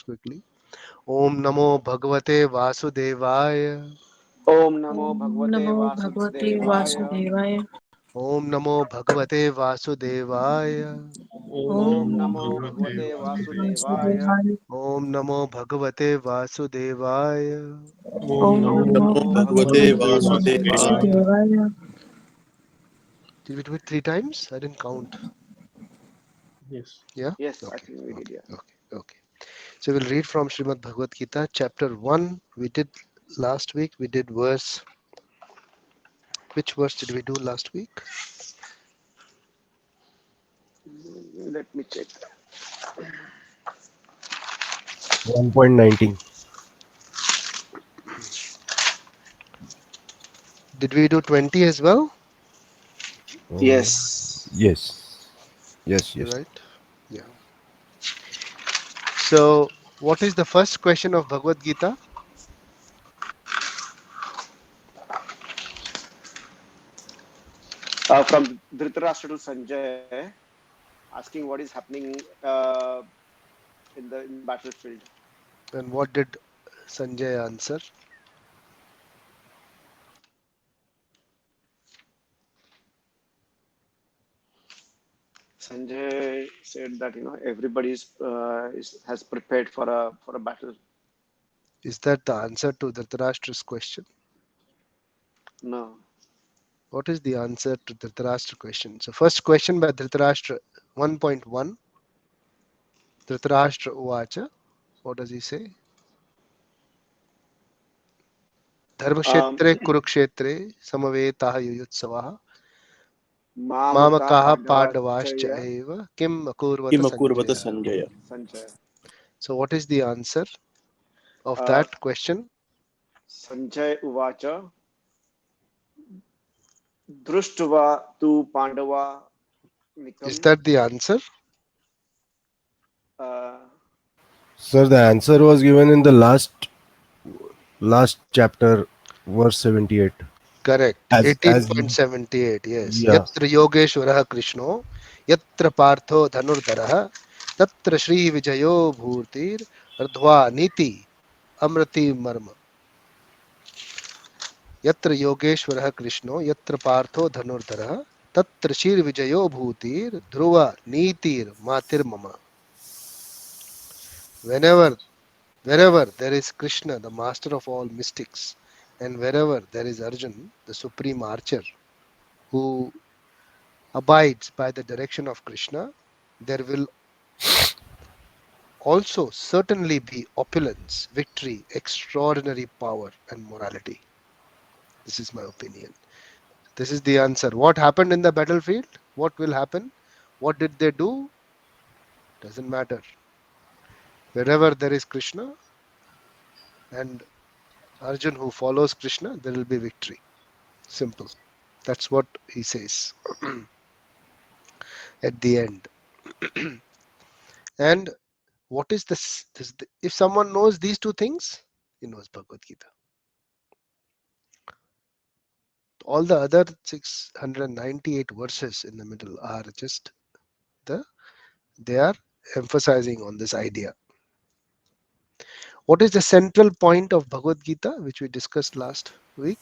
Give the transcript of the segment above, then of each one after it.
quickly. Om Namo Bhagavate Vasudevaya. Om Namo Om Bhagavate Namo Bhagavate Vasudevaya. Vasudevaya. Om Namo Bhagavate Vasudevaya. Om Om Namo Namo Bhagavate Bhagavate Vasudevaya. Vasudevaya. Om Namo Bhagavate Vasudevaya. Om Om Om Namo Namo Namo Bhagavate Bhagavate Bhagavate Vasudevaya. Vasudevaya. Vasudevaya. Did we do it 3 times? I didn't count. Yes. Yeah? Yes, I Okay. think we did, Okay. yeah. Okay. Okay. So we'll read from Srimad Bhagavad Gita, chapter 1. We did last week. We did verse. Which verse did we do last week? Let me check. 1.19. Did we do 20 as well? Yes. Yes. Yes. Right? Yeah. So, what is the first question of Bhagavad Gita? From Dhritarashtra to Sanjay, asking what is happening in the battlefield. And what did Sanjay answer? Sanjay said that everybody has prepared for a battle. Is that the answer to Dhritarashtra's question? No. What is the answer to Dhritarashtra question? So, first question by Dhritarashtra 1.1. Dhritarashtra Uvacha. What does he say? Um, Dharmakshetre Kurukshetre Samavetaha Yuyutsavaha Mamaka Mamakaha Pandavascha Pandavachaya Eva Kim Akurvata Kimakurvata Sanjaya. Sanjaya. Sanjay. So, what is the answer of Uh, that question? Sanjay Uvacha Društva tu Pandava Is Nikam. that the answer? Uh, Sir, the answer was given in the last chapter, verse 78. Correct. As you, 18.78. Yes. yeah. Yatra Yogeshwarah Krishno, Yatra Partho Dhanurdaraha, Tatra Shri Vijayo Bhurtir, Ardhva Niti, Amrati Marma. Yatra Yogeshwarah Krishno, Yatra Partho Dhanurdaraha, Tatra Shri Vijayo Bhurtir, Dhruva Nitir Matir Mama. Whenever, wherever there is Krishna, the master of all mystics, and wherever there is Arjun, the supreme archer, who abides by the direction of Krishna, there will also certainly be opulence, victory, extraordinary power, and morality. This is my opinion. This is the answer. What happened in the battlefield? What will happen? What did they do? Doesn't matter. Wherever there is Krishna and Arjun who follows Krishna, there will be victory. Simple. That's what he says at the end. And what is this? If someone knows these two things, he knows Bhagavad Gita. All the other 698 verses in the middle are just they are emphasizing on this idea. What is the central point of Bhagavad Gita, which we discussed last week?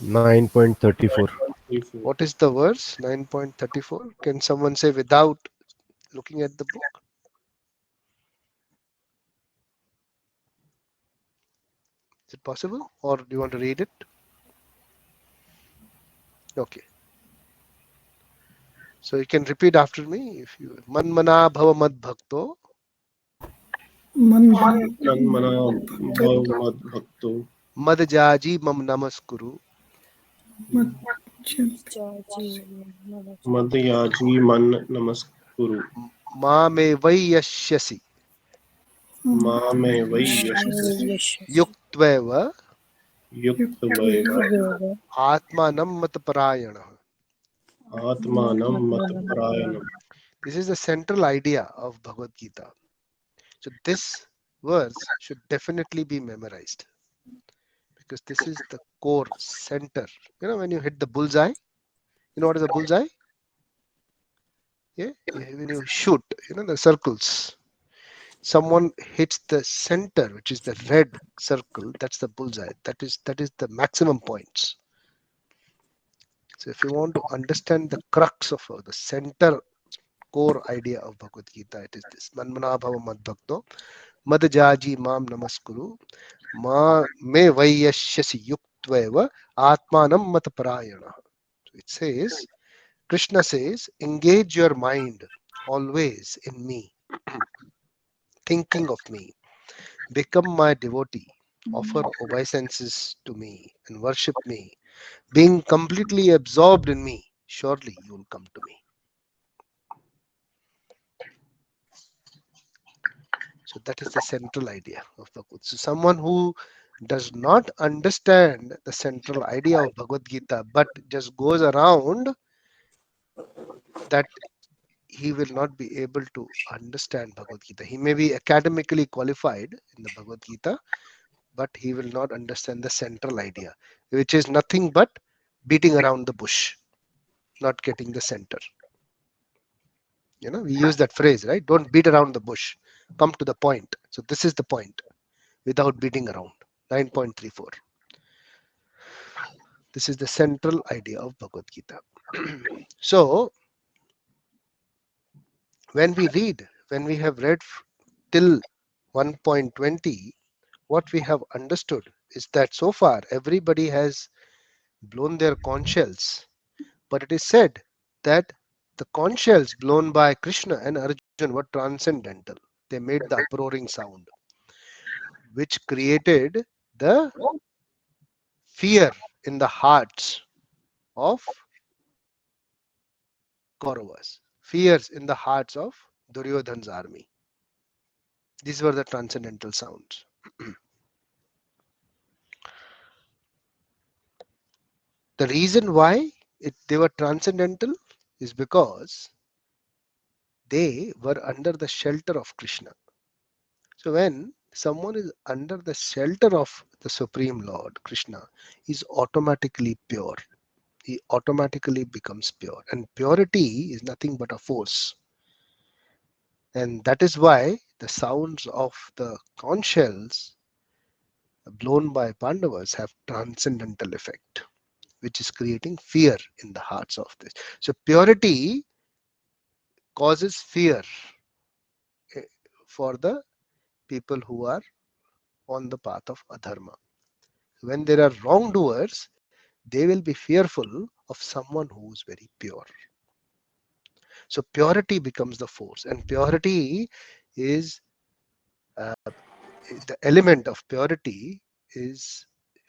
9.34. 34. What is the verse? 9.34. Can someone say without looking at the book? Is it possible? Or do you want to read it? Okay. So you can repeat after me if you Manmana Bhava Mad Bhakto Manmana Nanmana Bhakto Bhavamad Bhakto Madjaji Mam Namaskuru Jaji Madhyaji Man Namaskuru Mame Vaiyashyasi Mame Vaiyashasi Yuktveva Yuktavaiva Atmanam Matparayana. Atmanam Matparayanam. This is the central idea of Bhagavad Gita. So this verse should definitely be memorized because this is the core center. You know, when you hit the bullseye, you know what is a bullseye? Yeah, when you shoot, the circles. Someone hits the center, which is the red circle, that's the bullseye. That is the maximum points. So if you want to understand the crux of the center core idea of Bhagavad Gita, it is this: Manmana bhava madbhakto madjaji mam namaskuru ma me vaiyashyasi yuktveva atmanam mataparayana. So it says, Krishna says, engage your mind always in me, thinking of me. Become my devotee. Offer obeisances to me and worship me. Being completely absorbed in me, surely you will come to me. So that is the central idea of Bhagavad. So someone who does not understand the central idea of Bhagavad Gita but just goes around that, he will not be able to understand Bhagavad Gita. He may be academically qualified in the Bhagavad Gita, but he will not understand the central idea, which is nothing but beating around the bush, not getting the center. We use that phrase, right? Don't beat around the bush, come to the point. So this is the point, without beating around. 9.34. This is the central idea of Bhagavad Gita. So when we have read till 1.20, what we have understood is that so far everybody has blown their conch shells, but it is said that the conch shells blown by Krishna and Arjun were transcendental. They made the uproaring sound, which created the fear in the hearts of Kauravas, fears in the hearts of Duryodhan's army. These were the transcendental sounds. The reason why they were transcendental is because they were under the shelter of Krishna. So when someone is under the shelter of the Supreme Lord, Krishna, is automatically pure. He automatically becomes pure. And purity is nothing but a force. And that is why the sounds of the conch shells blown by Pandavas have transcendental effect, which is creating fear in the hearts of this. So purity causes fear eh, for the people who are on the path of adharma. When there are wrongdoers, they will be fearful of someone who is very pure. So purity becomes the force, and purity is uh, the element of purity is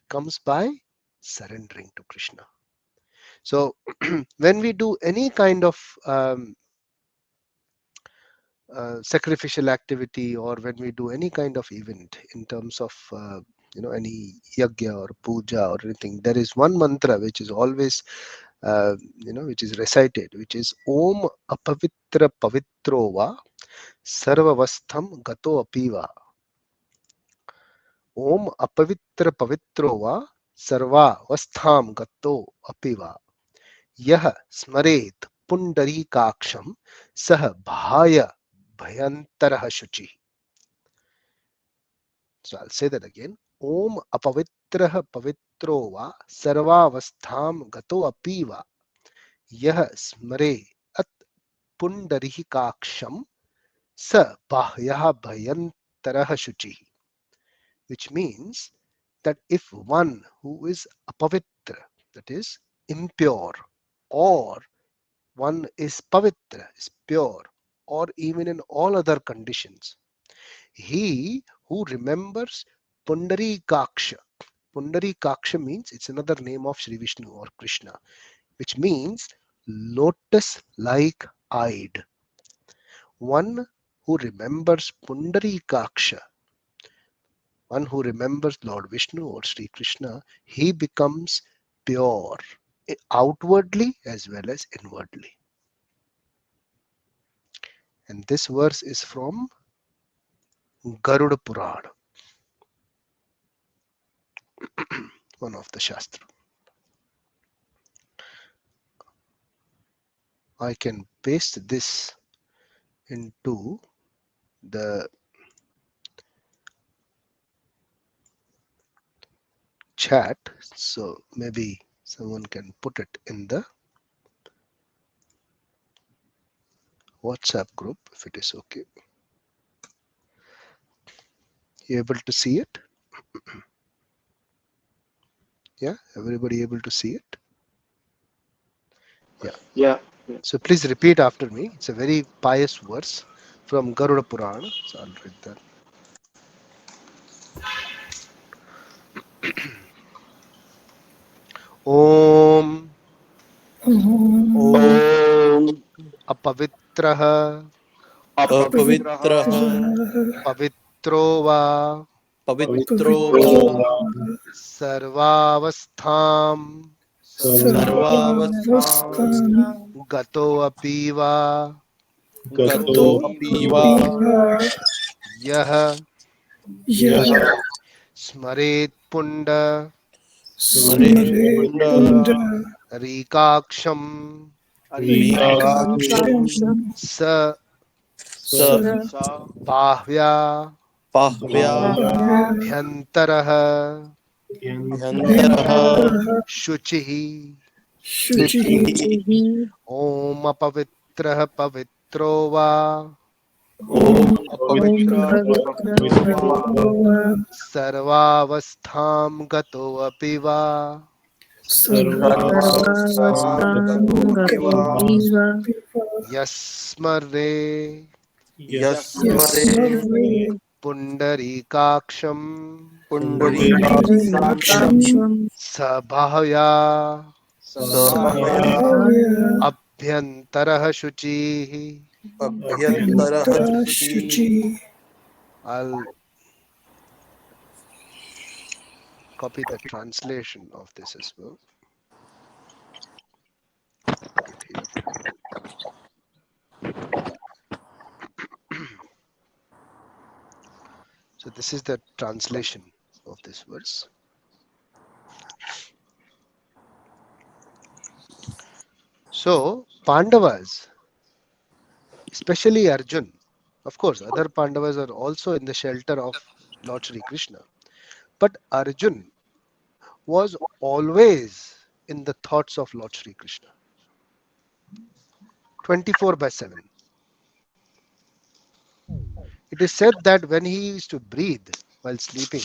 comes by surrendering to Krishna. So when we do any kind of sacrificial activity, or when we do any kind of event in terms of any yagya or puja or anything, there is one mantra which is always which is recited, which is Om Apavitra Pavitro Va Sarvavastham Gato Apiva. Om Apavitra Pavitro Va Sarvavastham Gato Apiva. Yah Smaret Pundarikaksham Sah Bhaya Bhayantarah Shuchi. So I'll say that again. Om Apavitrah Pavitro Va Sarvavastham Gato Apiva. Yah Smare At Pundarikaksham Sa Bhaya Bhayantarah Shuchi. Which means that if one who is apavitra, that is impure, or one is pavitra, is pure, or even in all other conditions, he who remembers Pundarikaksha. Pundarikaksha means it's another name of Sri Vishnu or Krishna, which means lotus like eyed. One who remembers Pundarikaksha, one who remembers Lord Vishnu or Sri Krishna, he becomes pure outwardly as well as inwardly. And this verse is from Garuda Purana, one of the Shastra. I can paste this into the chat, so maybe someone can put it in the WhatsApp group if it is okay. You able to see it? Yeah, everybody able to see it? Yeah. Yeah. So please repeat after me. It's a very pious verse from Garuda Purana. So I'll read that. Om Om Om Apavitraha Apavitraha Pavitro Va Pavitro पवित्रो Va Pavitra वा Sarvavastham Sarvavastham Sarvavastham Gato Apiva गतो Gato Apiva Apiva Yah यः Yah Smaret Punda Smare Smare Punda Punda Rikaksham Rikaksham Vikaksham Sa Sa Sa Bahvya Pahvya Bhavya Abhyantaraha Yantaraha Abhyantaraha Shuchihi Shuchihi Om Apavitraha Pavitro Va Om Om Apavitra Pavitra Pavitra Pavitra Sarvavastham Gato Apiva Sarvavastham Sarvavastham Gato Apiva Gatopiva Yasmare Yasmare Yasmare Pundarikaksham Pundarikaksham Pundarikaksham Sabhaya Sabhaya Bhavya Abhyantaraha Shuchihi. Abhyantaraha Abhyantara Shuchi Shuchi I'll copy the translation of this as well. Put it here. So this is the translation of this verse. So Pandavas, especially Arjun, of course, other Pandavas are also in the shelter of Lord Shri Krishna, but Arjun was always in the thoughts of Lord Shri Krishna, 24/7. It is said that when he used to breathe while sleeping,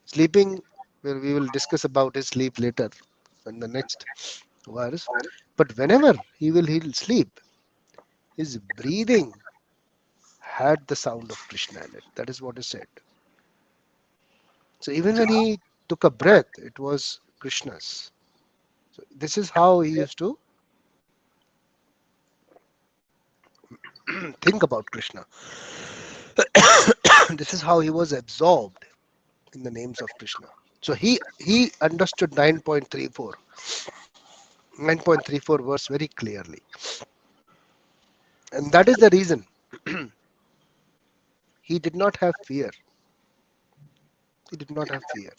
sleeping, well, we will discuss about his sleep later in the next verse. But whenever he'll sleep, his breathing had the sound of Krishna in it. That is what is said. So even when he took a breath, it was Krishna's. So this is how he used to think about Krishna. This is how he was absorbed in the names of Krishna. So he understood 9.34 verse very clearly. And that is the reason he did not have fear. He did not have fear.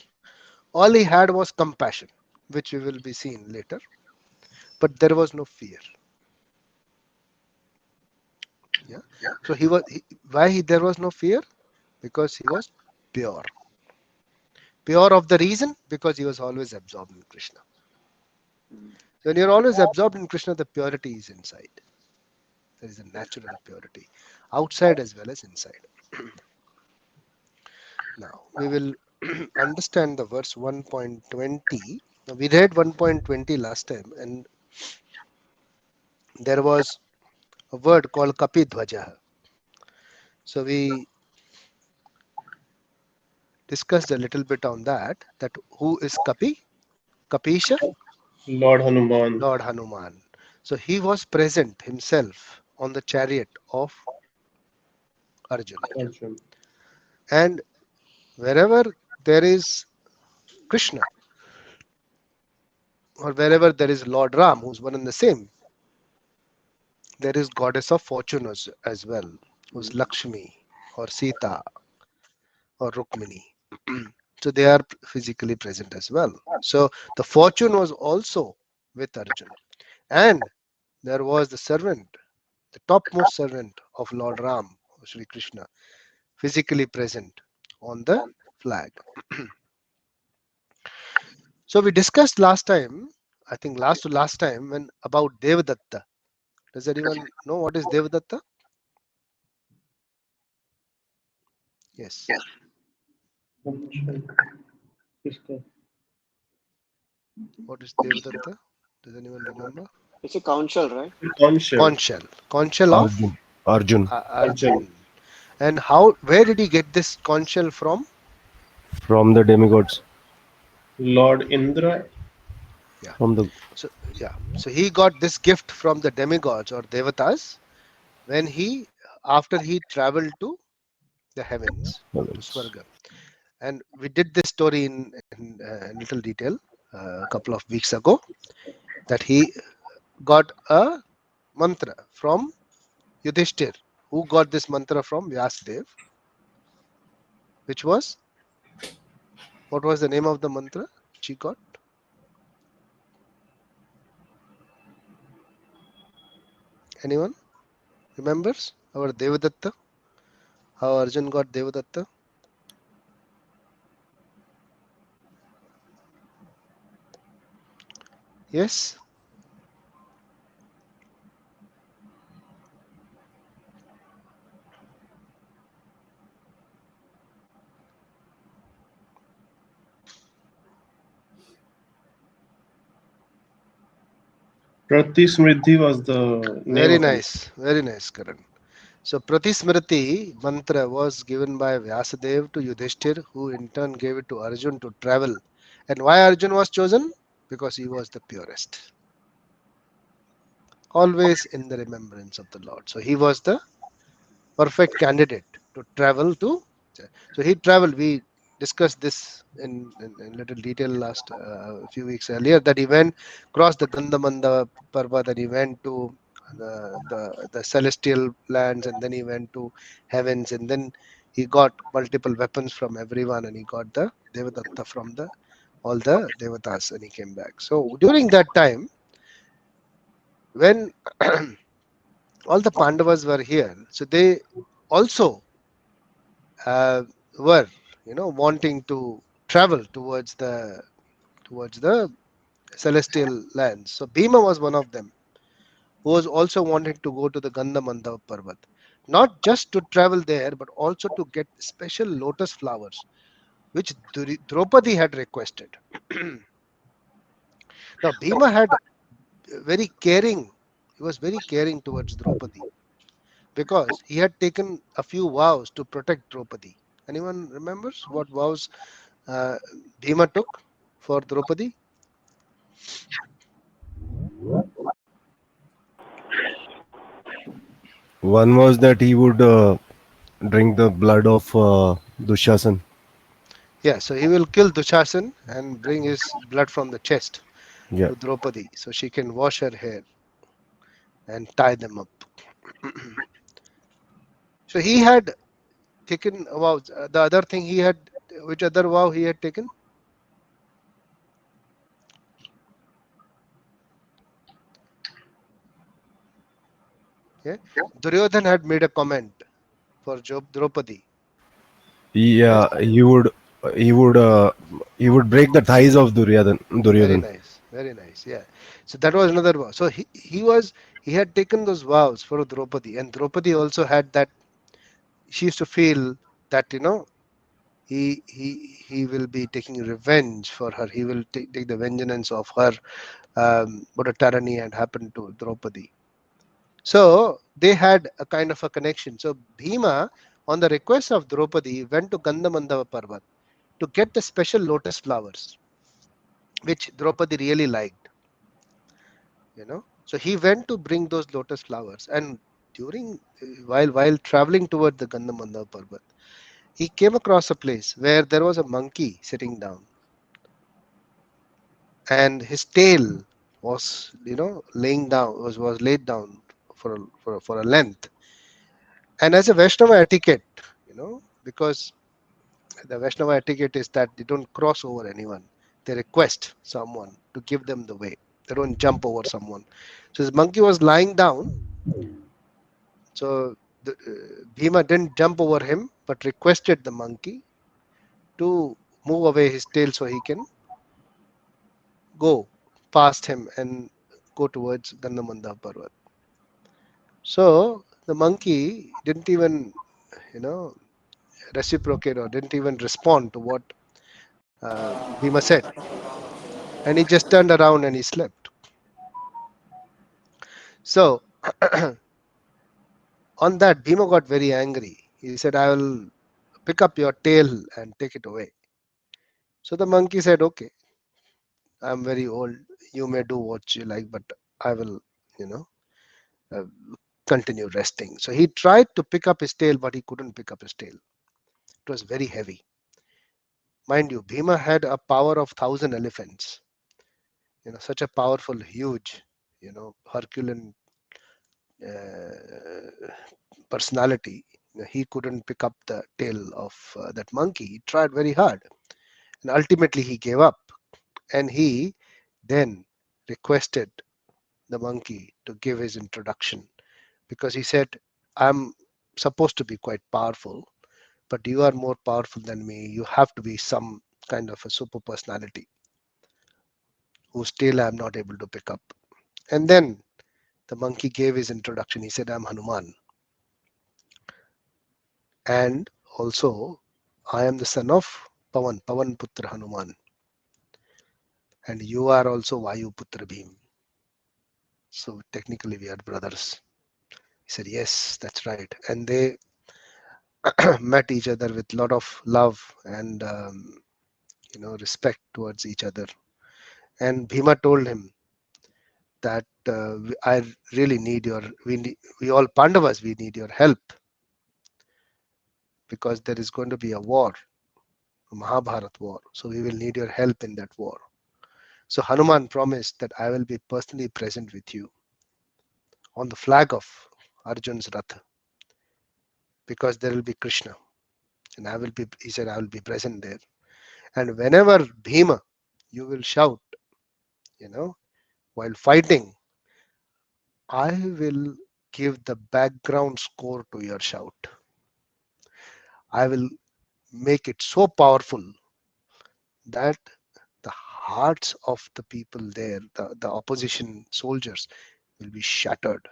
All he had was compassion, which we will be seeing later. But there was no fear. Yeah. So there was no fear? Because he was pure. Pure of the reason? Because he was always absorbed in Krishna. So when you're always absorbed in Krishna, the purity is inside. There is a natural purity, outside as well as inside. Now we will understand the verse 1.20. Now, we read 1.20 last time, and there was a word called Kapi Dhwaja. So we discussed a little bit on that. That who is Kapi? Kapisha, Lord Hanuman, Lord Hanuman. So he was present himself on the chariot of Arjun. Arjun, And wherever there is Krishna, or wherever there is Lord Ram, who's one and the same, there is goddess of fortune as well, who's Lakshmi or Sita or Rukmini. So they are physically present as well. So the fortune was also with Arjun. And there was the servant, the topmost servant of Lord Ram, Sri Krishna, physically present on the flag. So we discussed last time, I think last to last time, when about Devadatta. Does anyone know what is Devadatta? Yes. What is Devadatta? Does anyone remember? It's a conch shell, right? Conch shell. Conch shell. Conch shell of Arjun. Arjun. Arjun. And how? Where did he get this conch shell from? From the demigods. Lord Indra. Yeah. From the So yeah. So he got this gift from the demigods or devatas when he, after he traveled to the heavens, to heavens. Swarga. And we did this story in little detail a couple of weeks ago, that he got a mantra from Yudhishthir. Who got this mantra from? Vyasadev. Which was, what was the name of the mantra which he got? Anyone remembers? Our Devadatta. How Arjun got Devadatta? Yes. Prati Smriddhi was the name Very of it. nice. Very nice, Karan. So Pratismriti mantra was given by Vyasadev to Yudhishthir, who in turn gave it to Arjun to travel. And why Arjun was chosen? Because he was the purest. Always in the remembrance of the Lord. So he was the perfect candidate to travel to. So he traveled. We discussed this in little detail last few weeks earlier, that he went, crossed the Gandhamanda Parvat, and he went to the celestial lands, and then he went to heavens, and then he got multiple weapons from everyone, and he got the Devadatta from the all the Devatas, and he came back. So during that time, when all the Pandavas were here, so they also uh, were, wanting to travel towards the celestial lands. So Bhima was one of them, who was also wanting to go to the Gandhamanda Parvat, not just to travel there, but also to get special lotus flowers, which Draupadi had requested. Now Bhima had very caring. He was very caring towards Draupadi because he had taken a few vows to protect Draupadi. Anyone remembers what vows uh, Bhima took for Draupadi? One was that he would drink the blood of Dushasan. Yeah, so he will kill Dushasan and bring his blood from the chest Yeah. to Draupadi so she can wash her hair and tie them up. So he had taken a vow. The other thing he had, which other vow he had taken? Yeah, Duryodhan had made a comment for Draupadi. Yes, Yeah, he would break the thighs of very Duryodhan. nice, very nice. Yeah, so that was another vow. So he had taken those vows for Draupadi, and Draupadi also had that. She used to feel that he will be taking revenge for her. He will take the vengeance of her, what a tyranny had happened to Draupadi. So they had a kind of a connection. So Bhima, on the request of Draupadi, went to Gandhamandava Parvat to get the special lotus flowers, which Draupadi really liked. So he went to bring those lotus flowers, and during while traveling toward the Gandhamandava Parvat, he came across a place where there was a monkey sitting down, and his tail was laying down was laid down for a length. And as a Vaishnava etiquette, because the Vaishnava etiquette is that they don't cross over anyone. They request someone to give them the way. They don't jump over someone. So this monkey was lying down. So Bhima didn't jump over him, but requested the monkey to move away his tail so he can go past him and go towards Gandhamandha Parvat. So the monkey didn't even, you know, reciprocate or didn't even respond to what Bhima said. And he just turned around and he slept. So on that, Bhima got very angry. He said, I will pick up your tail and take it away. So the monkey said, okay, I'm very old. You may do what you like, but I will, you know, uh, continue resting. So he tried to pick up his tail, but he couldn't pick up his tail. It was very heavy. Mind you, Bhima had a power of 1,000 elephants. Such a powerful, huge, Herculean personality. He couldn't pick up the tail of that monkey. He tried very hard, and ultimately he gave up. And he then requested the monkey to give his introduction, because he said, I'm supposed to be quite powerful, but you are more powerful than me. You have to be some kind of a super personality whose tail I'm not able to pick up. And then the monkey gave his introduction. He said, I'm Hanuman. And also, I am the son of Pavan Putra Hanuman. And you are also Vayu Putra Bhim. So technically, we are brothers. He said, yes, that's right. And they met each other with a lot of love and respect towards each other. And Bhima told him that I really need we all Pandavas, we need your help, because there is going to be a war, a Mahabharat war. So we will need your help in that war. So Hanuman promised that I will be personally present with you on the flag of Arjun's Rath, because there will be Krishna. And he said, I will be present there. And whenever Bhima, you will shout, while fighting, I will give the background score to your shout. I will make it so powerful that the hearts of the people there, the opposition soldiers, will be shattered.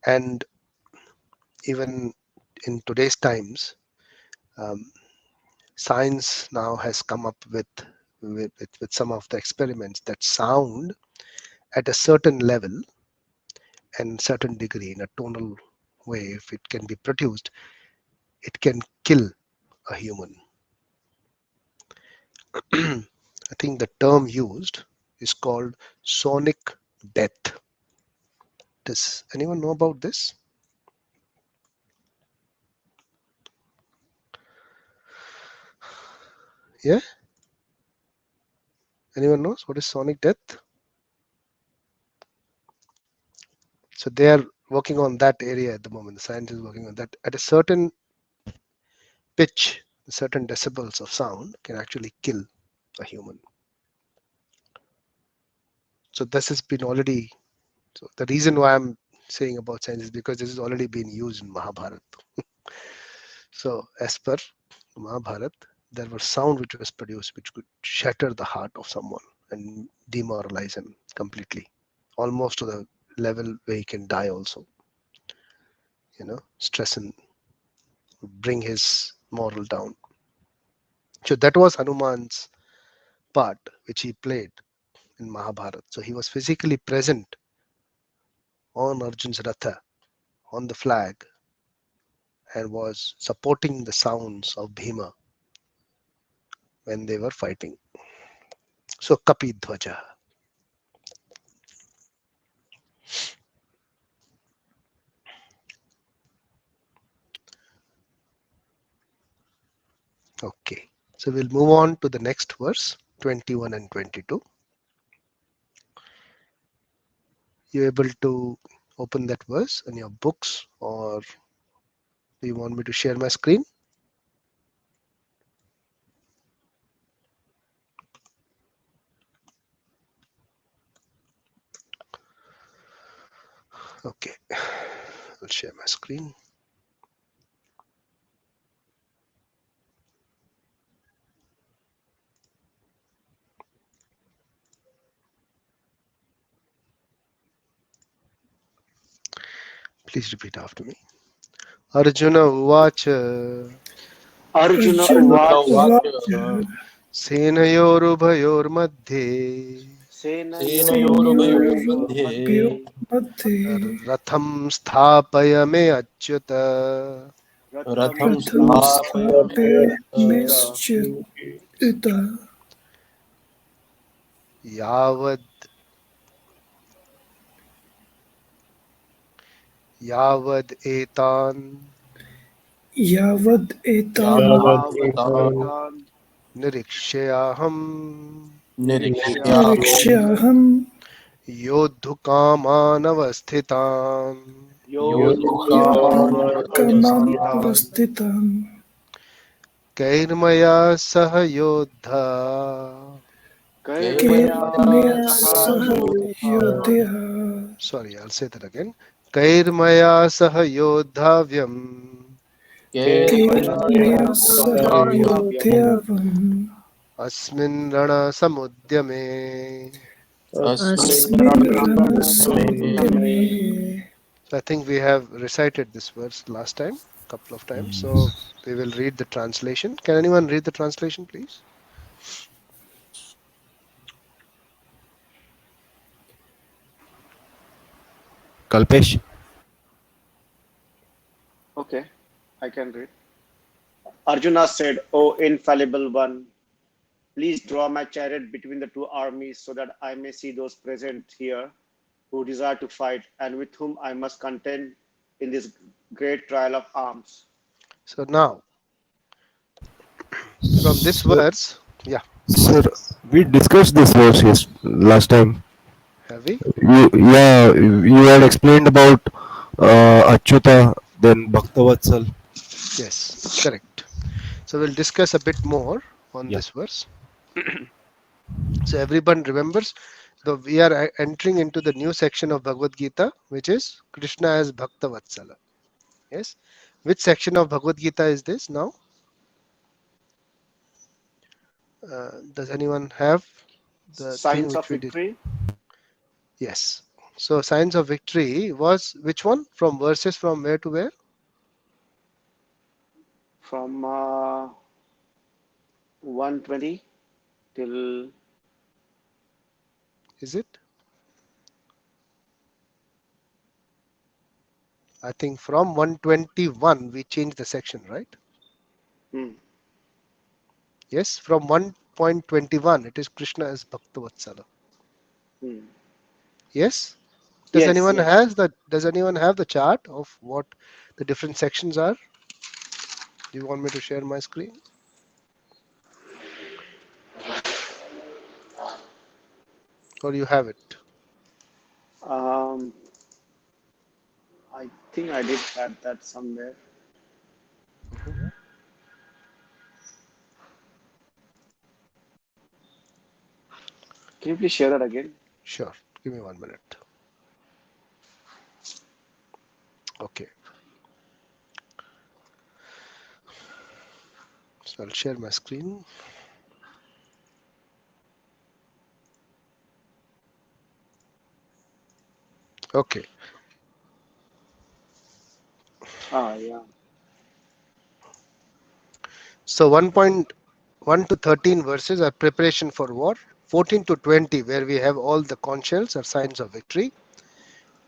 And even in today's times, um, science now has come up with some of the experiments that sound at a certain level and certain degree in a tonal way, if it can be produced, it can kill a human. I think the term used is called sonic death. Does anyone know about this? Yeah? Anyone knows what is sonic death? So they are working on that area at the moment. The science is working on that. At a certain pitch, certain decibels of sound can actually kill a human. So this has been already. So the reason why I'm saying about science is because this has already been used in Mahabharata. So as per Mahabharata, there was sound which was produced which could shatter the heart of someone and demoralize him completely, almost to the level where he can die also. Stress and bring his moral down. So that was Hanuman's part which he played in Mahabharata. So he was physically present on Arjun's Ratha, on the flag, and was supporting the sounds of Bhima when they were fighting. So Kapi Dhwaja. Okay. So we'll move on to the next verse, 21 and 22. You able to open that verse in your books, or do you want me to share my screen? Okay. I'll share my screen. Please repeat after me. Arjuna Uvacha Arjuna Arjuna Uvacha Uvacha Senayorubhayormadhe सेनयोरुभयोर्मध्ये Senayoruභyo Madhye Ratham Sthapaya Me Achyuta Ratham रथं Ratham स्थापयमेच्युत Sthapayameschita Yavad Yavad Etan Yavad Etam Yavat यावदेतान् etam Yavadetan Nirikshyaham निरीक्ष्यामि Nirikshyahan Nirikshayaham Yodhukamanavasthitan Yodhukamam योद्धुकामानवस्थितान् Yodhukamanavasthitan Avasthitam Kairmaya Saha Yodha. Kairmaya Kairmaya कैर्मया Saha सह Saha Yodha योद्धः Yodhya Sorry, I'll say that again. Kairmaya Saha Yodhavyam कैर्मया Kairmaya Kairmaya सह Saha Saha Yodhavyam योद्धव्यम् Yodhyavam Asmin Rana Samudyame. अस्मिन् Asmin Rana रणसमुद्यमे Samudyame So I think we have recited this verse last time, couple of times. So we will read the translation. Can anyone read the translation, please? Kalpesh. Okay, I can read. Arjuna said, O infallible one, please draw my chariot between the two armies so that I may see those present here who desire to fight and with whom I must contend in this great trial of arms. So now, from this Sir, verse, yeah, sir, we discussed this verse last time. have we? You had explained about Achyuta, then Bhaktavatsal. Yes, correct. So we'll discuss a bit more on Yeah. this verse. So everyone remembers, though we are entering into the new section of Bhagavad Gita, which is Krishna as Bhakta Vatsala. Yes. Which section of Bhagavad Gita is this now? Does anyone have the thing Signs of which we did? victory Yes. So signs of victory was which one? From verses from where to where? from 120 till Is it? I think from 121 we changed the section, right? hmm, Yes. From 1.21 it is Krishna as Bhakta Vatsala. hmm. Yes. Yes, yes. Does anyone have the chart of what the different sections are? Do you want me to share my screen? Or you have it? Um, I think I did have that somewhere. Mhm. Can you please share that again? Sure. Give me 1 minute. Okay. So I'll share my screen. Okay. Ah, yeah. So 1.1 to 13 verses are preparation for war. 14 to 20, where we have all the conch shells, are signs of victory.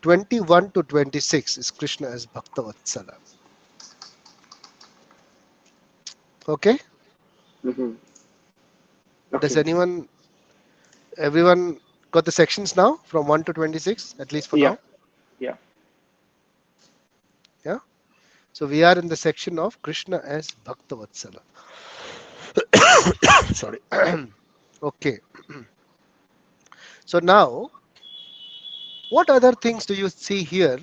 21 to 26 is Krishna as Bhakta Vatsala. Okay. Hmm. Does Okay. everyone got the sections now from 1 to 26, at least for Yeah, now? yeah. Yeah. So we are in the section of Krishna as Bhakta Vatsala. Sorry. Okay. So now, what other things do you see here?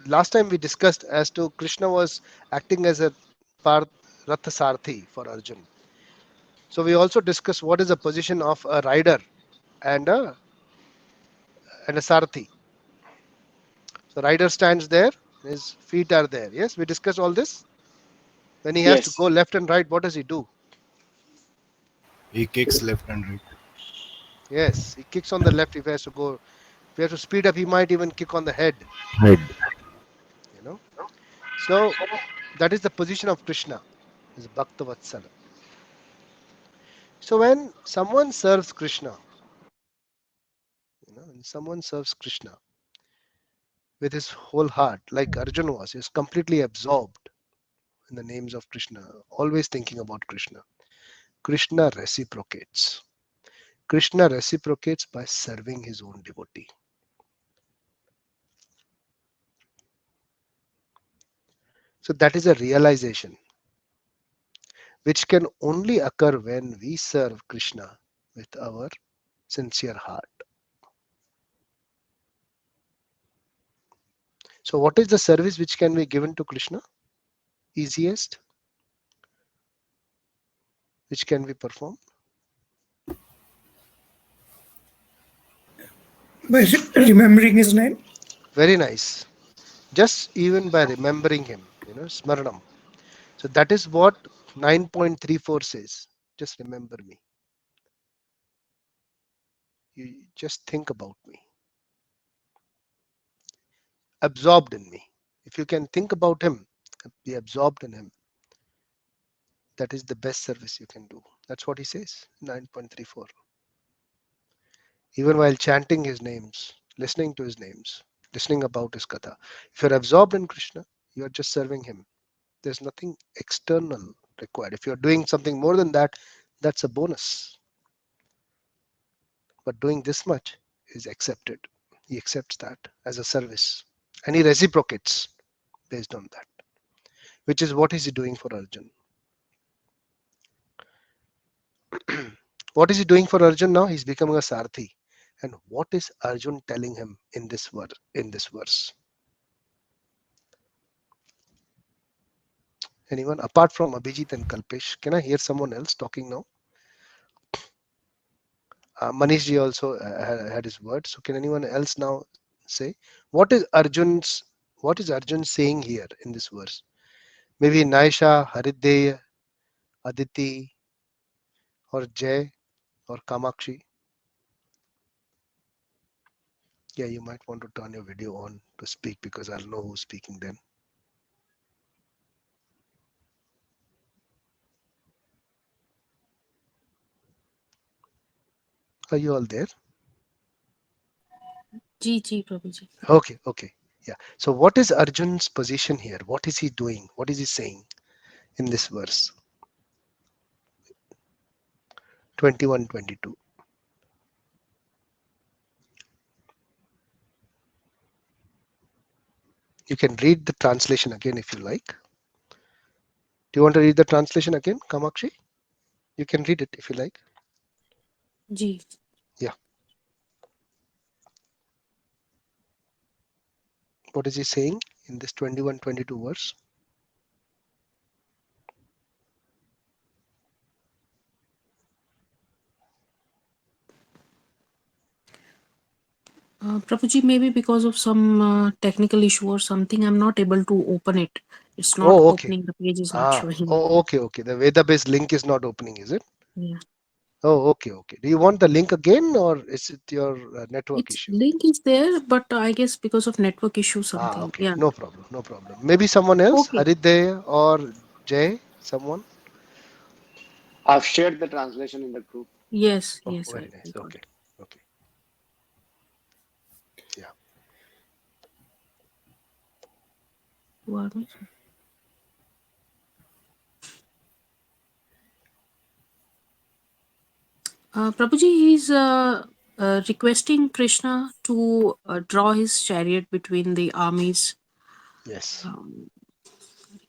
Last time we discussed as to Krishna was acting as a Parth Ratha Sarthi for Arjun. So we also discussed what is the position of a rider and a Sarthi. So rider stands there, his feet are there. Yes, we discussed all this. When he has to Yes, go left and right, what does he do? He kicks left and right. Yes, he kicks on the left if he has to go. If he has to speed up, he might even kick on the head. Head. So that is the position of Krishna, is Bhakta Vatsala. So when someone serves Krishna, when someone serves Krishna with his whole heart, like Arjuna was, he was completely absorbed in the names of Krishna, always thinking about Krishna. Krishna reciprocates. Krishna reciprocates by serving his own devotee. So that is a realization which can only occur when we serve Krishna with our sincere heart. So what is the service which can be given to Krishna? Easiest, which can be performed? By remembering his name. Very nice. Just even by remembering him, smaranam. So that is what 9.34 says. Just remember me. You just think about me. Absorbed in me. If you can think about him, be absorbed in him, that is the best service you can do. That's what he says, 9.34. Even while chanting his names, listening to his names, listening about his katha. If you're absorbed in Krishna, you're just serving him. There's nothing external required. If you're doing something more than that, that's a bonus. But doing this much is accepted. He accepts that as a service. And he reciprocates based on that. Which is what is he doing for Arjun? What is he doing for Arjun now? He's becoming a Sarthi. And what is Arjun telling him in this verse? Anyone apart from Abhijit and Kalpesh? Can I hear someone else talking now? Manish ji also had his word. So can anyone else now say what is Arjun saying here in this verse? Maybe Naisha, Harideya, Aditi, or Jay, or Kamakshi. Yeah, you might want to turn your video on to speak because I'll know who's speaking then. Are you all there? Ji, Prabhuji. Okay. Yeah. So what is Arjun's position here? What is he doing? What is he saying in this verse? 21, 22. You can read the translation again if you like. Do you want to read the translation again, Kamakshi? You can read it if you like. Ji. Yeah. What is he saying in this 21, 22 verse? Prabhuji, maybe because of some technical issue or something, I'm not able to open it. It's not Oh, okay. opening. The page is not showing. Okay. The Veda-based link is not opening, is it? Yeah. Oh, okay. Do you want the link again or is it your network Its issue? link is there, but I guess because of network issue something. Okay. Yeah. No problem. Maybe someone else, Okay. Harideh or Jay, someone? I've shared the translation in the group. Yes, Oh, yes, very I nice. got it. Okay. Yeah. Who are we? Prabhuji, he's requesting Krishna to draw his chariot between the armies. Yes.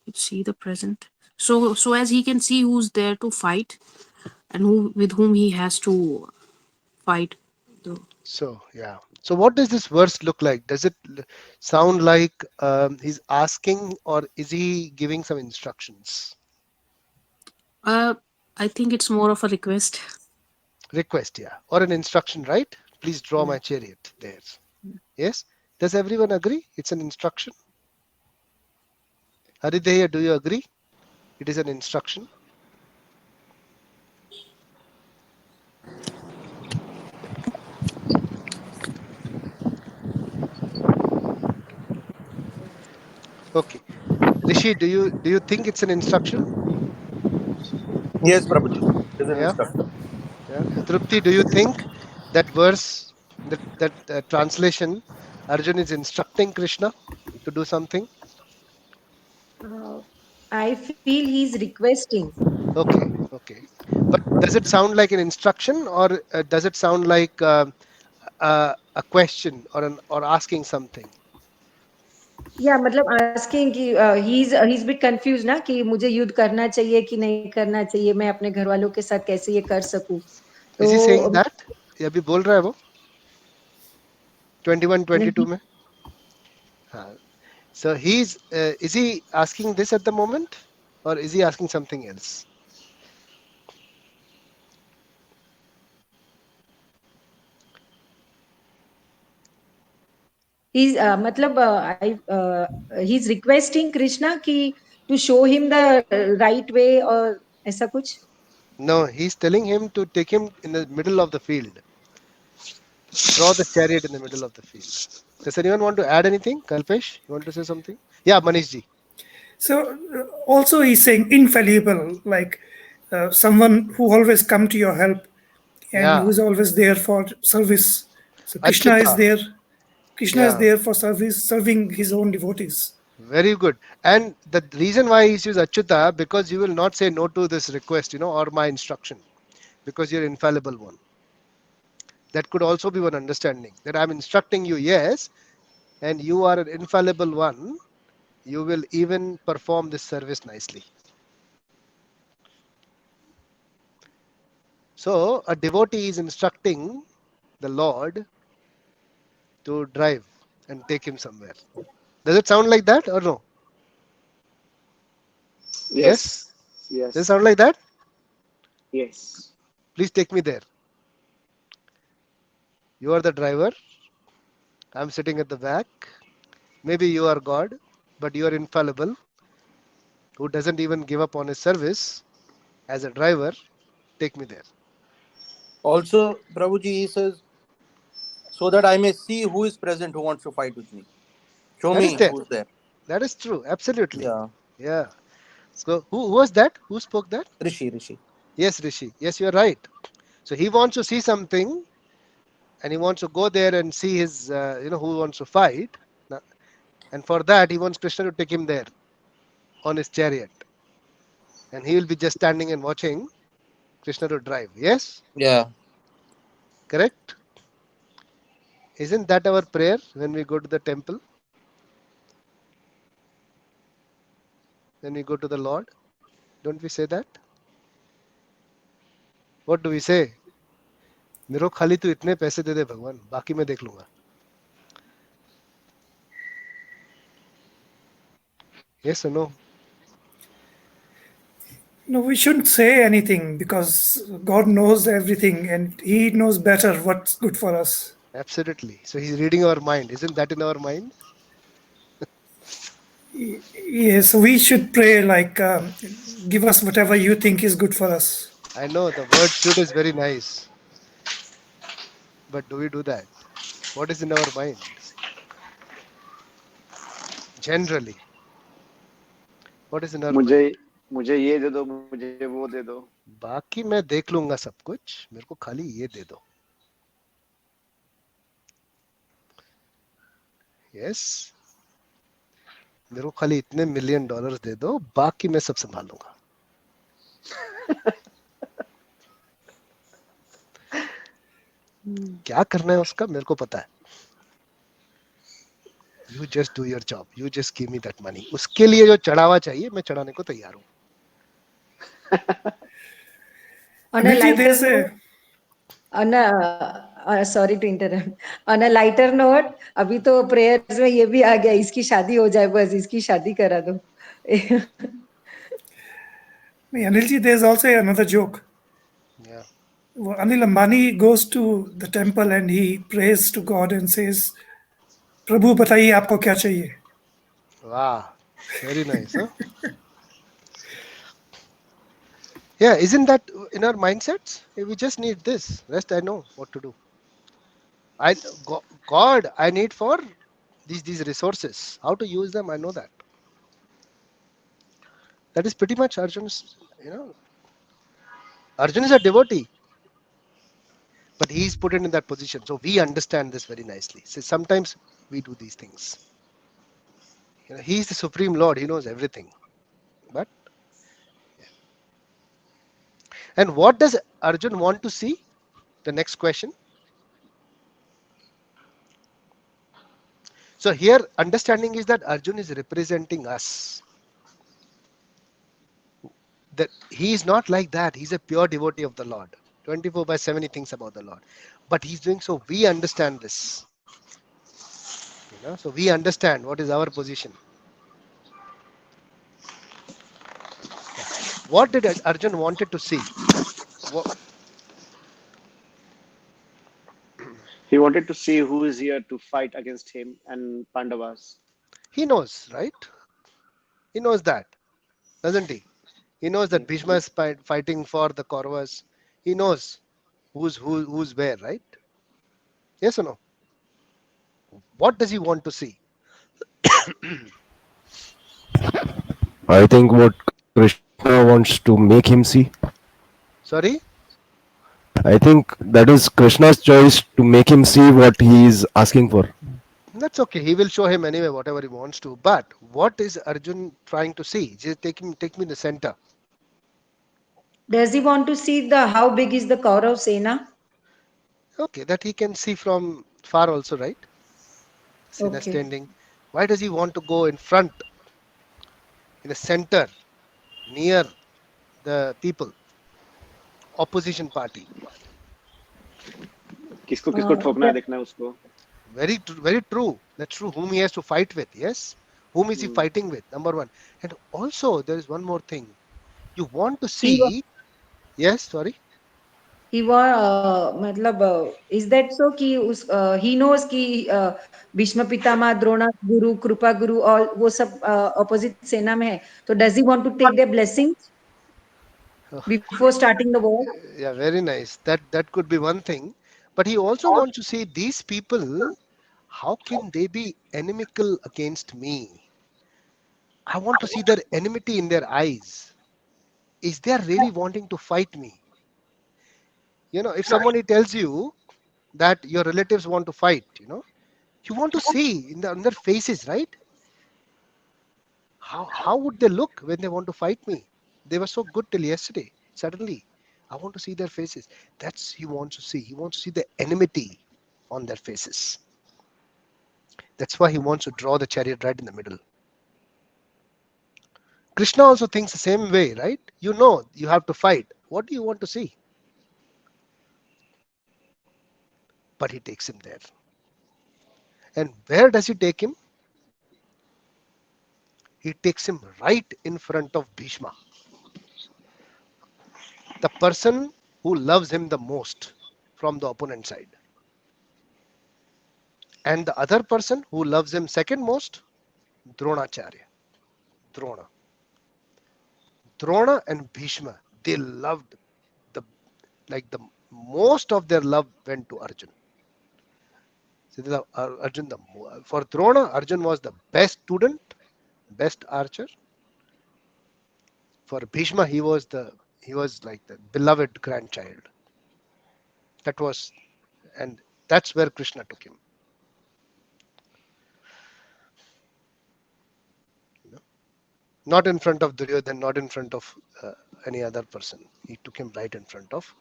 You see the present. So as he can see who's there to fight and who with whom he has to fight. The, So, yeah. So, what does this verse look like? Does it sound like he's asking or is he giving some instructions? I think it's more of a request. Request, yeah. Or an instruction, right? Please draw Yeah. my chariot. There. Yes? Does everyone agree? It's an instruction. Harideya, do you agree? It is an instruction. Okay. Rishi, do you think it's an instruction? Yes, Prabhuji. It is an Yeah, instruction. yeah. Trupti, do you think that verse, that translation, Arjun is instructing Krishna to do something? Uh, I feel he's requesting. Okay, okay. But does it sound like an instruction, or does it sound like a question or asking something? या मतलब asking कि he's bit confused ना कि मुझे युद्ध करना चाहिए कि नहीं करना चाहिए मैं अपने घर वालों के साथ कैसे ये कर सकूं Is he saying तो that? ये अभी बोल रहा है वो 21 22 नहीं में. हाँ. So is he asking this at the moment, or is he asking something else? he's मतलब he's requesting Krishna कि to show him the right way or ऐसा कुछ No, he's telling him to take him in the middle of the field. Draw the chariot in the middle of the field. Does anyone want to add anything? Kalpesh, you want to say something? Yeah, Manish ji. So also he's saying infallible, like someone who always come to your help and Yeah, who's always there for service. So Krishna is Achyuta. there. Krishna is Yeah, there for service, serving his own devotees. very good. And the reason why he uses Achyuta, because you will not say no to this request, or my instruction, because you're infallible one. That could also be one understanding, that I'm instructing you, yes, and you are an infallible one. You will even perform this service nicely. So a devotee is instructing the Lord to drive and take him somewhere. Does it sound like that or no? Yes? Yes. Does it Yes. sound like that? Yes. Please take me there. You are the driver. I'm sitting at the back. Maybe you are God, but you are infallible, who doesn't even give up on his service as a driver. Take me there. Also, Prabhuji, he says, so that I may see who is present who wants to fight with me. Show That is me there. who's there. That is true. Absolutely. Yeah. Yeah. So who was that? Who spoke that? Rishi. Yes, Rishi. Yes, you're right. So he wants to see something, and he wants to go there and see his, who wants to fight. And for that, he wants Krishna to take him there on his chariot. And he will be just standing and watching Krishna to drive. Yes? Yeah. Correct? Isn't that our prayer when we go to the temple? When we go to the Lord? Don't we say that? What do we say? मेरे को खाली तू इतने पैसे दे दे भगवान, बाकी मैं देख लूंगा. Yes or no? No, we shouldn't say anything because God knows everything and He knows better what's good for us. Absolutely. So he's reading our mind. Isn't that in our mind? Yes, we should pray like, give us whatever you think is good for us. I know the word should is very nice, but do we do that? What is in our mind? Generally, what is in our मुझे mind? मुझे ये दे दो मुझे वो दे दो बाकी मैं देख लूंगा सब कुछ, मेरे को खाली ये दे दो. यस, मेरे को खाली इतने $1,000,000 दे दो, बाकी मैं सब संभालूंगा. क्या करना है उसका मेरे को पता है. You just do your job, you just give me that money. उसके लिए जो चढ़ावा चाहिए मैं चढ़ाने को तैयार हूँ. on a Anilji, lighter there's note a on a sorry to interrupt on a lighter note अभी तो prayers में ये भी आ गया इसकी शादी हो जाए बस इसकी शादी करा दो Anilji, there's also another joke. Yeah. Anil Ambani goes to the temple and he prays to God and says, "प्रभु बताइए आपको क्या चाहिए?" Wow, very nice, huh? Yeah, isn't that in our mindsets? Hey, we just need this. Rest, I know what to do. God, I need for these resources. How to use them, I know that. That is pretty much Arjun's, Arjun is a devotee, but he is put in that position. So we understand this very nicely. So sometimes we do these things. He is the Supreme Lord. He knows everything. But and what does Arjun want to see? The next question. So here, understanding is that Arjun is representing us. That he is not like that. He's a pure devotee of the Lord. 24/7 he thinks about the Lord. But he's doing so we understand this. So we understand what is our position. Yeah. What did Arjun wanted to see? What, He wanted to see who is here to fight against him and Pandavas. he knows, right? He knows that, doesn't he? He knows that Bhishma is fighting for the Kauravas. He knows who's where, right? Yes or no? What does he want to see? I think what Krishna wants to make him see. Sorry? I think that is Krishna's choice to make him see what he is asking for. That's okay. He will show him anyway, whatever he wants to. But what is Arjun trying to see? Just take me in the center. Does he want to see the how big is the Kaurav Sena? Okay, that he can see from far also, right? Sena Okay. standing. Why does he want to go in front, in the center, near the people, opposition party? किसको किसको ठोकना है देखना है उसको. Very true. That's true. Whom he has to fight with, yes? Whom is he Hmm. fighting with? Number one. And also, there is one more thing. You want to He wa- see, yes, sorry. he was मतलब is that so कि उस he knows कि भीष्म पितामह द्रोणा गुरु कृपा गुरु all वो सब opposite सेना में है. तो does he want to take their blessings before starting the war? Yeah, very nice. That could be one thing. But he also wants to see these people, how can they be inimical against me? I want to see their enmity in their eyes. Is they really wanting to fight me? If somebody tells you that your relatives want to fight, you want to see on their faces, right? How would they look when they want to fight me? They were so good till yesterday. Suddenly, I want to see their faces. That's he wants to see. He wants to see the enmity on their faces. That's why he wants to draw the chariot right in the middle. Krishna also thinks the same way, right? You have to fight. What do you want to see? But he takes him there. And where does he take him? He takes him right in front of Bhishma, the person who loves him the most from the opponent side. And the other person who loves him second most, Dronacharya. Drona. Drona and Bhishma, they loved the the most of their love went to Arjun. So Arjun for Drona, Arjun was the best student, best archer. For Bhishma, he was like the beloved grandchild. That was and that's where Krishna took him. You know? Not in front of Duryodhan, not in front of any other person. He took him right in front of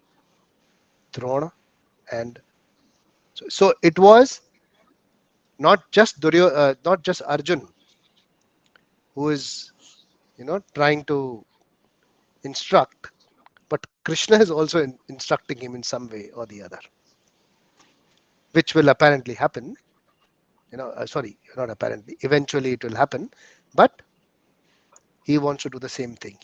Drona, and so it was not just Arjun who is trying to instruct, but Krishna is also instructing him in some way or the other, which will apparently happen. Sorry, not apparently. Eventually, it will happen, but he wants to do the same thing.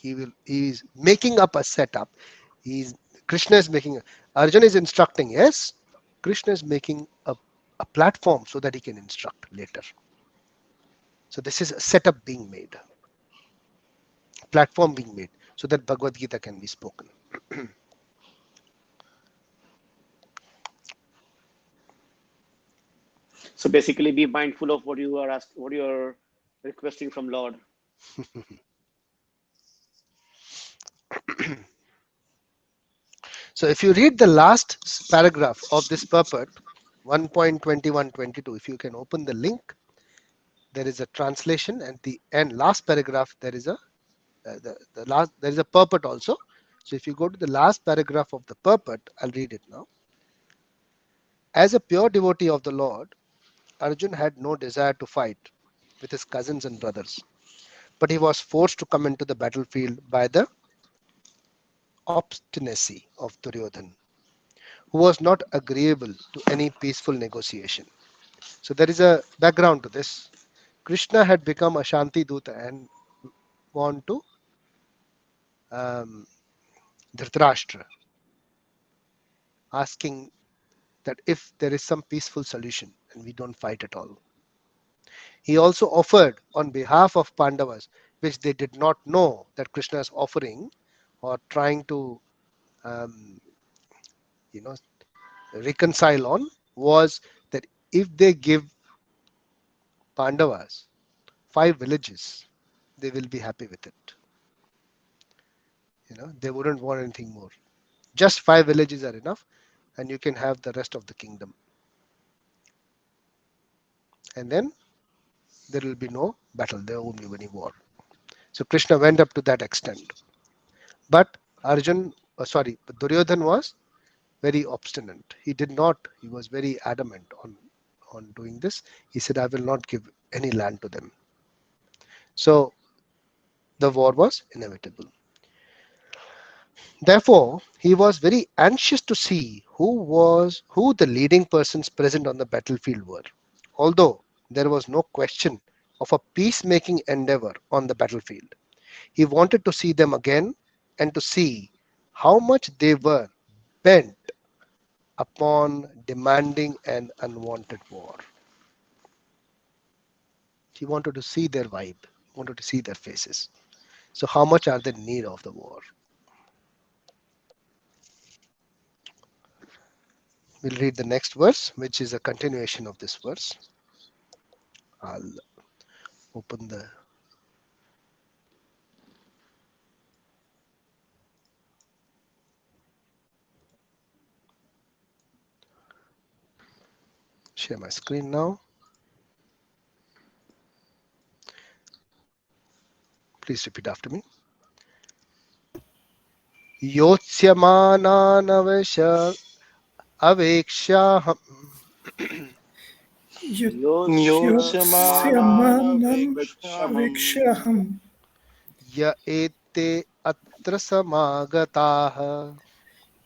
He's making up a setup. He's Krishna is making. Arjun is instructing. Yes, Krishna is making a platform so that he can instruct later. So this is a setup being made, platform being made, so that Bhagavad Gita can be spoken. So basically, be mindful of what you are requesting from Lord. So if you read the last paragraph of this purport, 1.2122, if you can open the link, there is a translation, and the end last paragraph there is a the last there is a purport also. So if you go to the last paragraph of the purport, I'll read it now. As a pure devotee of the Lord, Arjun had no desire to fight with his cousins and brothers, but he was forced to come into the battlefield by the obstinacy of Duryodhan, who was not agreeable to any peaceful negotiation. So there is a background to this. Krishna had become a Shanti Duta and gone to um, Dhritarashtra, asking that if there is some peaceful solution and we don't fight at all. He also offered on behalf of Pandavas, which they did not know that Krishna is offering or trying to, um, you know, reconcile on, was that if they give Pandavas 5 villages, they will be happy with it. They wouldn't want anything more. Just 5 villages are enough, and you can have the rest of the kingdom. And then there will be no battle, there won't be any war. So Krishna went up to that extent. But but Duryodhan was very obstinate. He was very adamant on doing this. He said, I will not give any land to them. So the war was inevitable. Therefore, he was very anxious to see who the leading persons present on the battlefield were. Although there was no question of a peacemaking endeavor on the battlefield, he wanted to see them again and to see how much they were bent upon demanding an unwanted war. He wanted to see their vibe, he wanted to see their faces. So, how much are they in need of the war? We'll read the next verse, which is a continuation of this verse. I'll open the share my screen now. Please repeat after me. Yotsyamanan avekshaham Yotyamanam Yotsyamanaveksham Vikshaham ya ete atra samagataha ya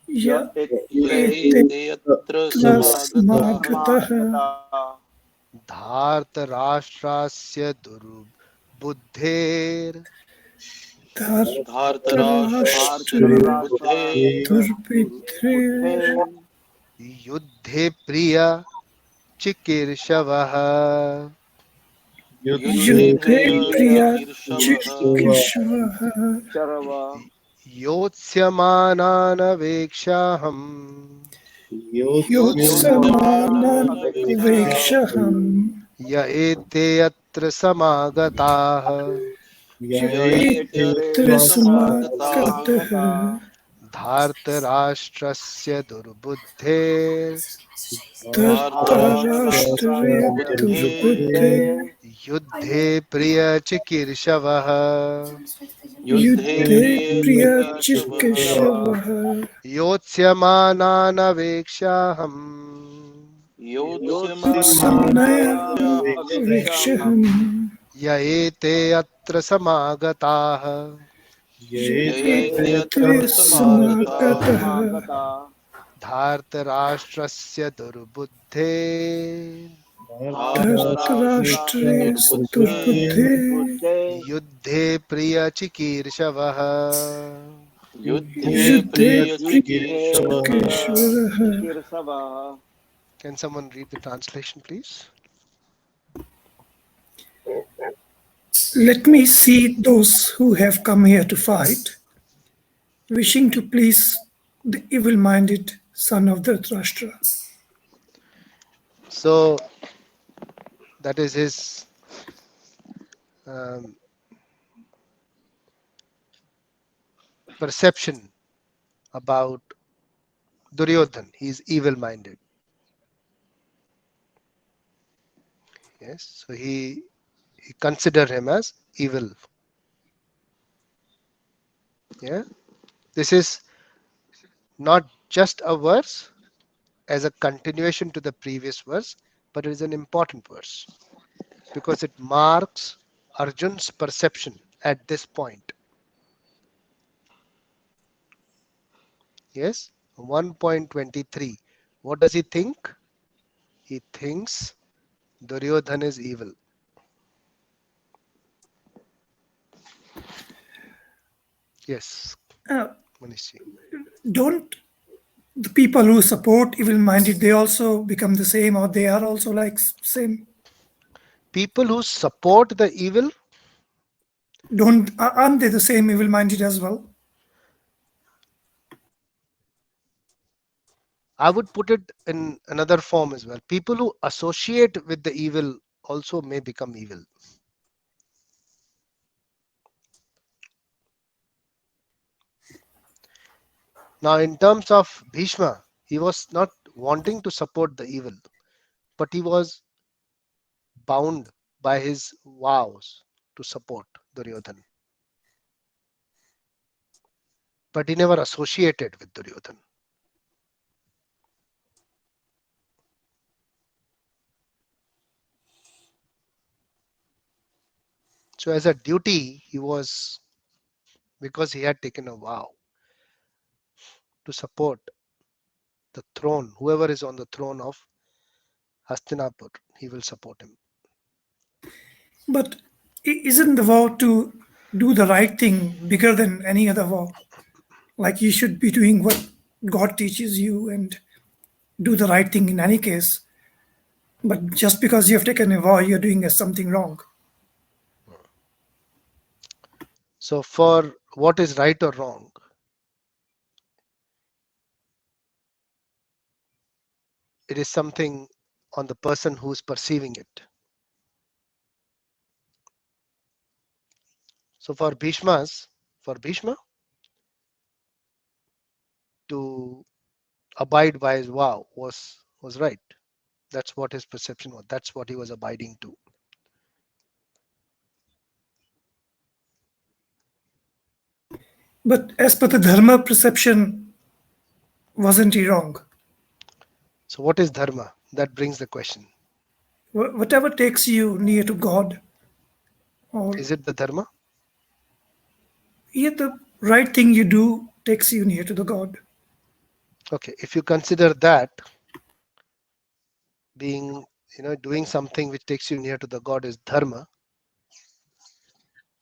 Ya ete Ete यत्र समागताः Trasmagataha samagata धार्तराष्ट्रास्य दुर्बुद्धेर् Dhartarashtra dhartarashtrasya Durpitri durbudhe युद्धे प्रिय चिकीर्षवः युद्धे Yudhe प्रिय Priya चिकीर्षवः Chikishavaha charava योत्स्यमानानवेक्षाहम् Yotsamanan yotsyamanaveksham Vikshaham य एते अत्र समागताः Ya ya यत्र ete समागताः samagata Trasmagataha धार्तराष्ट्रस्य दुर्बुद्धेर् Dhartarashtra dhartarashtrasya दुर्बुद्धे durbudhe Durbute युद्धे प्रिय चिकीर्षवः युद्धे Yudhe प्रिय Priya चिकीर्षवः Chikishavaha योत्स्यमानानवेक्षाहम् Yotsamaya योत्स्यमानानवेक्षामः yotsyamanaveksham Vikshaham य एते अत्र समागताः य एते Yete अत्र समागताः Samagataha samagata धार्तराष्ट्रस्य दुर्बुद्धे धार्तराष्ट्रस्य Dhartarashtra दुर्बुद्धे dhartarashtrasya Durbute durbudhe युद्धे प्रियचिकीर्षवः युद्धे Yudhe प्रिय Yuddhe चिकीर्षवः Priya Chikishvaraha. Chikirsava. Can someone read the translation, please? Let me see those who have come here to fight, wishing to please the evil-minded son of Dhritarashtra. So that is his um, perception about Duryodhan, he is evil-minded. Yes, so he considered him as evil. Yeah, this is not just a verse as a continuation to the previous verse, but it is an important verse because it marks Arjun's perception at this point. Yes, 1.23. What does he think? He thinks Duryodhan is evil. Yes, Uh, Manishi. don't the people who support evil-minded, they also become the same, or they are also like same? People who support the evil, Don't aren't they the same evil-minded as well? I would put it in another form as well. People who associate with the evil also may become evil. Now, in terms of Bhishma, he was not wanting to support the evil, but he was bound by his vows to support Duryodhan. But he never associated with Duryodhan. So, as a duty, he was, because he had taken a vow to support the throne, whoever is on the throne of Hastinapur, he will support him. But isn't the vow to do the right thing bigger than any other vow? Like you should be doing what God teaches you and do the right thing in any case. But just because you have taken a vow, you're doing something wrong. So, for what is right or wrong, it is something on the person who is perceiving it. So, for Bhishma to abide by his vow was right. That's what his perception was. That's what he was abiding to. But as per the dharma perception, wasn't he wrong? So, what is dharma? That brings the question. Whatever takes you near to God, or Is it the dharma? yeah, the right thing you do takes you near to the God. Okay, if you consider that being, doing something which takes you near to the God is dharma,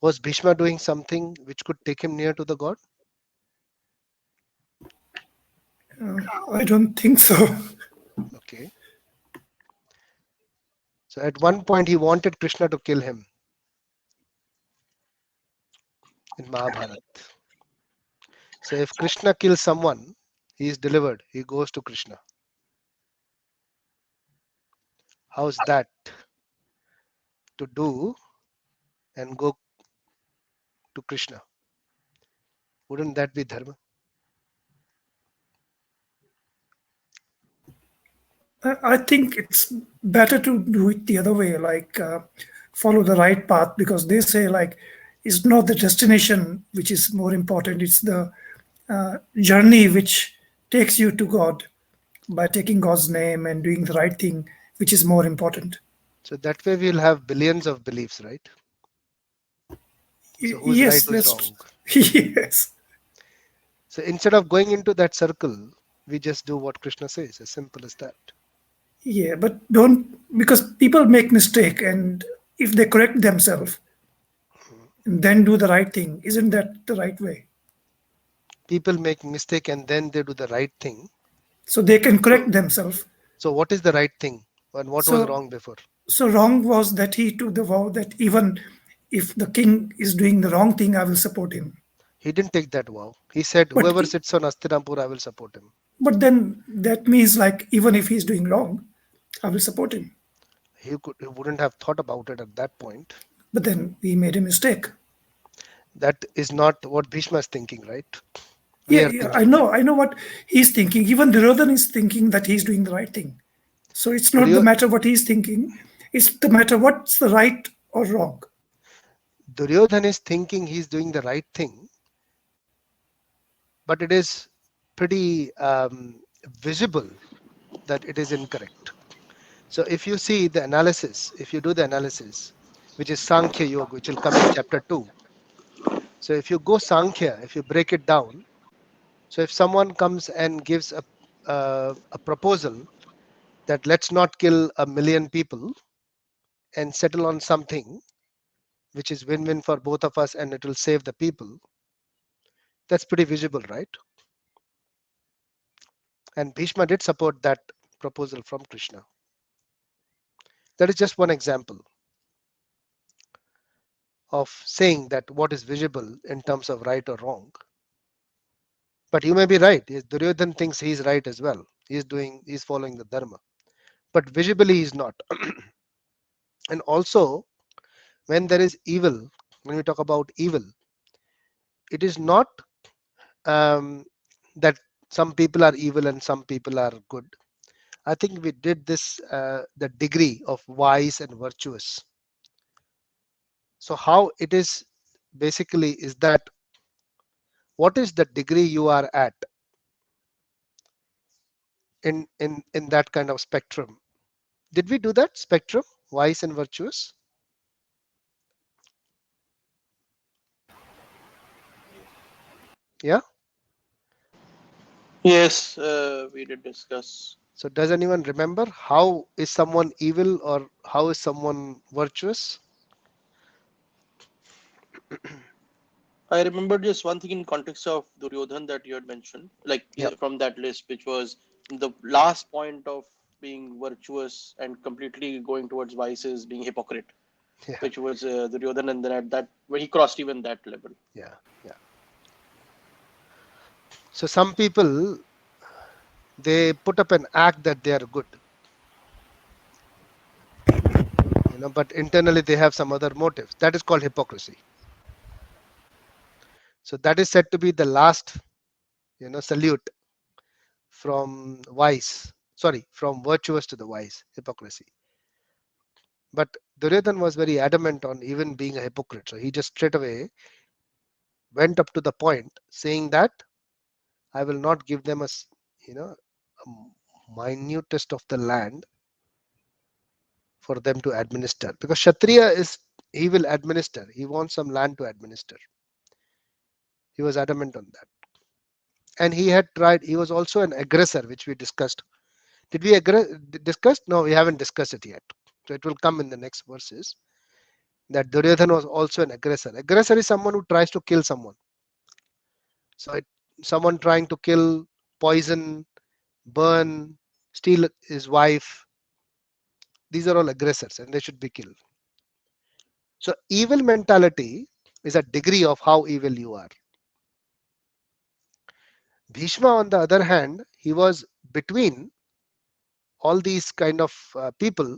was Bhishma doing something which could take him near to the God? I don't think so. Okay. So at one point he wanted Krishna to kill him in Mahabharata. So if Krishna kills someone, he is delivered. He goes to Krishna. How's that to do and go to Krishna? Wouldn't that be dharma? I think it's better to do it the other way, like follow the right path, because they say like it's not the destination which is more important; it's the journey which takes you to God by taking God's name and doing the right thing, which is more important. So that way we'll have billions of beliefs, right? So who's right, Yes, who's that's wrong? yes, So instead of going into that circle, we just do what Krishna says, as simple as that. yeah, but don't, because people make mistake, and if they correct themselves and then do the right thing, isn't that the right way? People make mistake and then they do the right thing. So they can So correct themselves. so what is the right thing and what was So wrong before? so wrong was that he took the vow that even if the king is doing the wrong thing, I will support him. He didn't take that vow. He said, But whoever sits on Hastinapur, I will support him. but then that means like even if he's doing wrong, I will support him. He wouldn't have thought about it at that point. But then he made a mistake. That is not what Bhishma is thinking, right? we Yeah, are yeah, thinking that. I know what he's thinking. Even Duryodhan is thinking that he's doing the right thing. So it's not the Duryo- matter what he's thinking, it's the matter what's the right or wrong. Duryodhan is thinking he's doing the right thing, but it is pretty visible that it is incorrect. So if you see the analysis, if you do the analysis, which is Sankhya Yoga, which will come in chapter 2. So if you go Sankhya, if you break it down, so if someone comes and gives a proposal that let's not kill 1 million people and settle on something which is win-win for both of us and it will save the people, that's pretty visible, right? And Bhishma did support that proposal from Krishna. That is just one example of saying that what is visible in terms of right or wrong. But you may be right. Duryodhan thinks he's right as well. He's following the dharma. But visibly he's not. And also, when there is evil, when we talk about evil, it is not um, that some people are evil and some people are good. I think we did this, the degree of wise and virtuous. So how it is basically is that what is the degree you are at in that kind of spectrum? Did we do that spectrum, wise and virtuous? Yeah. Yes, we did discuss. So does anyone remember how is someone evil or how is someone virtuous? I remember just one thing in context of Duryodhan that you had mentioned, like Yeah. from that list, which was the last point of being virtuous and completely going towards vices, being hypocrite, Yeah. which was Duryodhan, and then at that when he crossed even that level. Yeah. Yeah. So some people, they put up an act that they are good, but internally they have some other motive. That is called hypocrisy. So that is said to be the last, salute from wise. Sorry, from virtuous to the wise, hypocrisy. But Duryodhan was very adamant on even being a hypocrite. So he just straight away went up to the point saying that I will not give them a minutest of the land for them to administer, because Kshatriya is, he will administer. He wants some land to administer. He was adamant on that. And he had tried, he was also an aggressor, which we discussed. Did we discuss? No, we haven't discussed it yet. So it will come in the next verses that Duryodhana was also an aggressor. Aggressor is someone who tries to kill someone. So someone trying to kill, poison, burn, steal his wife. These are all aggressors and they should be killed. So evil mentality is a degree of how evil you are. Bhishma, on the other hand, he was between all these kind of people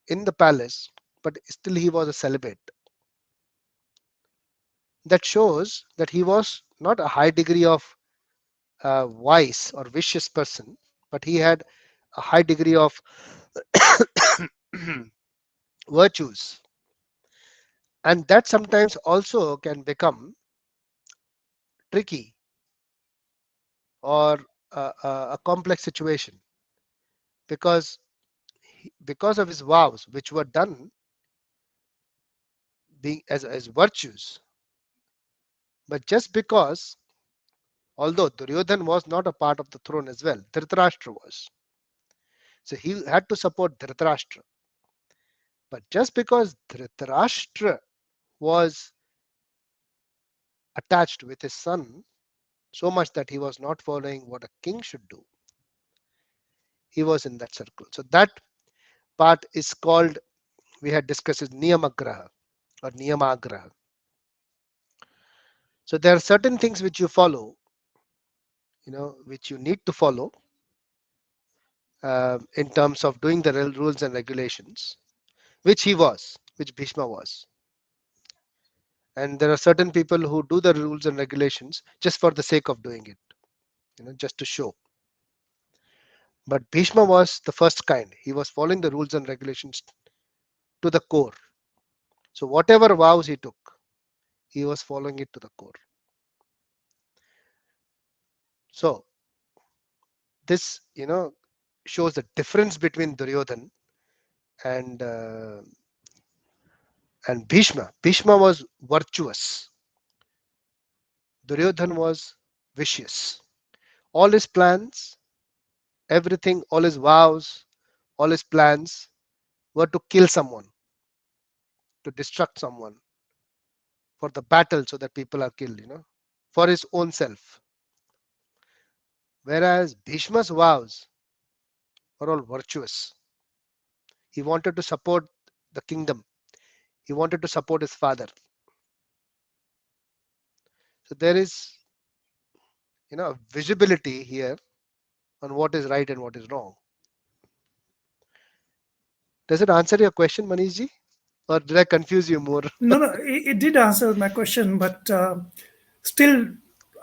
in the palace, but still he was a celibate. That shows that he was not a high degree of wise or vicious person, but he had a high degree of virtues. And that sometimes also can become tricky or a complex situation because because of his vows which were done being as virtues, but just because, although Duryodhan was not a part of the throne as well, Dhritarashtra was, so he had to support Dhritarashtra. But just because Dhritarashtra was attached with his son so much that he was not following what a king should do, he was in that circle. So that part is called, we had discussed, is Niyamagraha or Niyamagraha. So there are certain things which you follow, which you need to follow in terms of doing the rules and regulations, which he was, which Bhishma was. And there are certain people who do the rules and regulations just for the sake of doing it, just to show. But Bhishma was the first kind. He was following the rules and regulations to the core. So whatever vows he took, he was following it to the core. So this, shows the difference between Duryodhan and Bhishma. Bhishma was virtuous. Duryodhan was vicious. All his plans, everything, all his vows, all his plans were to kill someone, to destruct someone, for the battle so that people are killed, for his own self. Whereas Bhishma's vows were all virtuous. He wanted to support the kingdom. He wanted to support his father. So there is, visibility here on what is right and what is wrong. Does it answer your question, Manishji? Or did I confuse you more? No, no, it did answer my question, but still,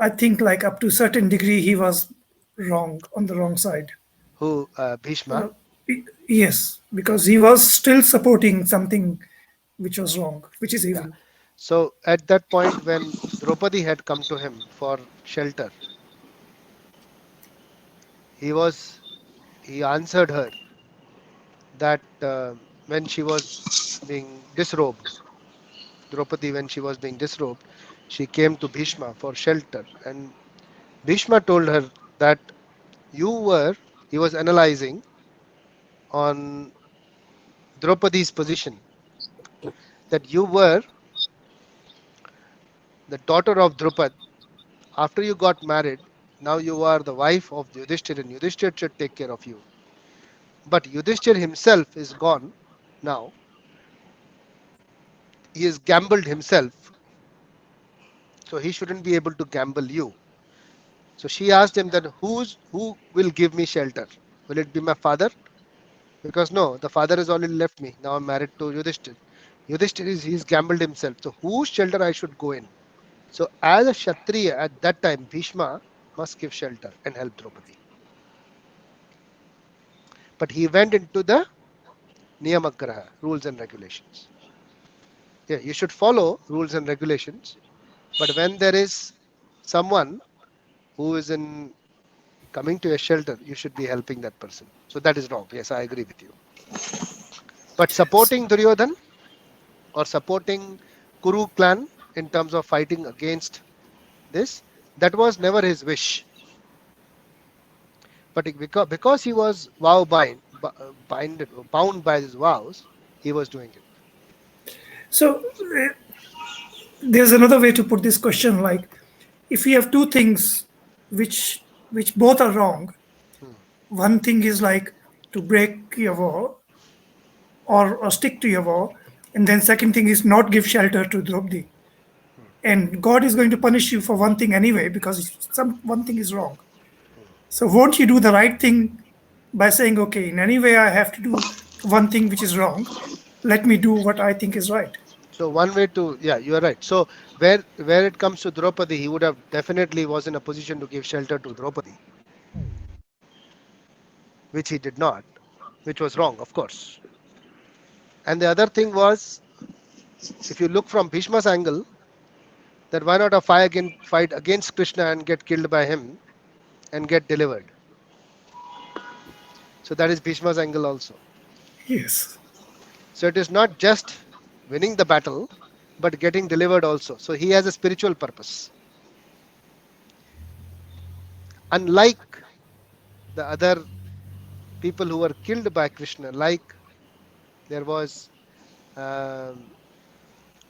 I think like up to a certain degree, he was wrong on the wrong side. Who, Bhishma? Uh, yes, because he was still supporting something which was wrong, which is Yeah. evil. So at that point, when Draupadi had come to him for shelter, he answered her that when she was being disrobed, Draupadi, when she was being disrobed, she came to Bhishma for shelter, and Bhishma told her that you were. He was analyzing on Draupadi's position, that you were the daughter of Drupad. After you got married, now you are the wife of Yudhishthir, and Yudhishthir should take care of you. But Yudhishthir himself is gone now. He has gambled himself, so he shouldn't be able to gamble you. So she asked him that who will give me shelter? Will it be my father? Because no, the father has already left me. Now I'm married to Yudhishthir. Yudhishthir he's gambled himself. So whose shelter I should go in? So as a Kshatriya at that time, Bhishma must give shelter and help Draupadi. But he went into the Niyamagraha, rules and regulations. Yeah, you should follow rules and regulations. But when there is someone who is in coming to a shelter, you should be helping that person. So that is wrong. Yes, I agree with you. But supporting Duryodhan or supporting Kuru clan in terms of fighting against this, that was never his wish. But because he was bound by his vows, he was doing it. So there's another way to put this question: like, if we have two things which both are wrong, Hmm. one thing is like to break your vow or stick to your vow, and then second thing is not give shelter to Draupadi. Hmm. And God is going to punish you for one thing anyway because some one thing is wrong. Hmm. So won't you do the right thing by saying, okay, in any way I have to do one thing which is wrong. Let me do what I think is right. So one way to, yeah, you are right. So where it comes to Draupadi, he would have definitely was in a position to give shelter to Draupadi, which he did not, which was wrong, of course. And the other thing was, if you look from Bhishma's angle, that why not a fight against Krishna and get killed by him and get delivered. So that is Bhishma's angle also. Yes. So it is not just winning the battle, but getting delivered also. So he has a spiritual purpose. Unlike the other people who were killed by Krishna, like there was, um,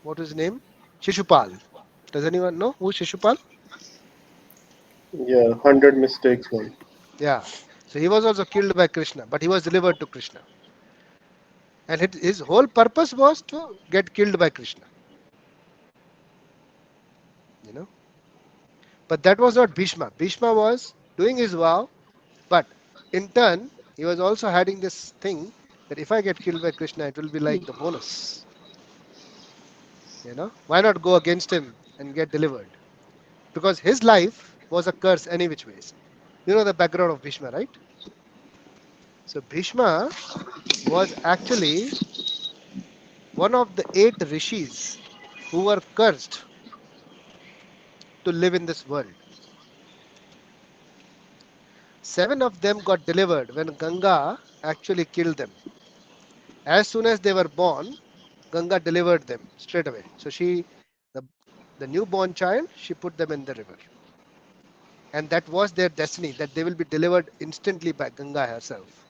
what was his name? Shishupal. Does anyone know who Shishupal? Yeah, 100 mistakes one. Yeah. So he was also killed by Krishna, but he was delivered to Krishna. And his whole purpose was to get killed by Krishna. You know. But that was not Bhishma. Bhishma was doing his vow, but in turn, he was also having this thing that if I get killed by Krishna, it will be like the bonus. Why not go against him and get delivered? Because his life was a curse any which ways. You know the background of Bhishma, right? So Bhishma was actually one of the 8 rishis who were cursed to live in this world. 7 of them got delivered when Ganga actually killed them. As soon as they were born, Ganga delivered them straight away. So the, the newborn child, she put them in the river. And that was their destiny, that they will be delivered instantly by Ganga herself.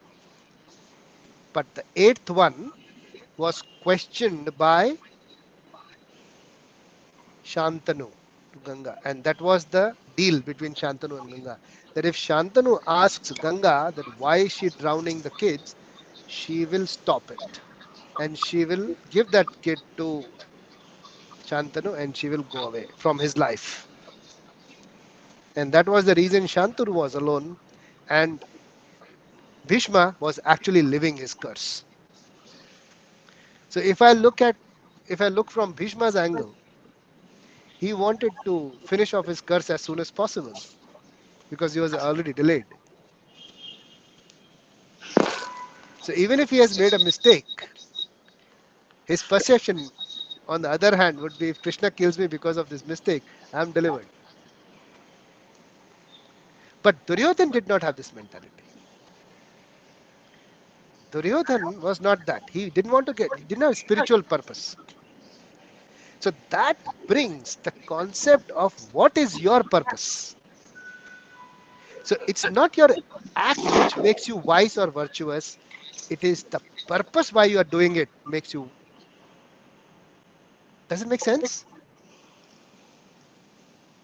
But the 8th one was questioned by Shantanu to Ganga. And that was the deal between Shantanu and Ganga. That if Shantanu asks Ganga that why is she drowning the kids, she will stop it. And she will give that kid to Shantanu and she will go away from his life. And that was the reason Shantanu was alone and Bhishma was actually living his curse. So if I look from Bhishma's angle, he wanted to finish off his curse as soon as possible because he was already delayed. So even if he has made a mistake, his perception on the other hand would be if Krishna kills me because of this mistake, I am delivered. But Duryodhan did not have this mentality. Duryodhan was not that. He didn't have spiritual purpose. So that brings the concept of what is your purpose. So it's not your act which makes you wise or virtuous. It is the purpose why you are doing it makes you. Does it make sense?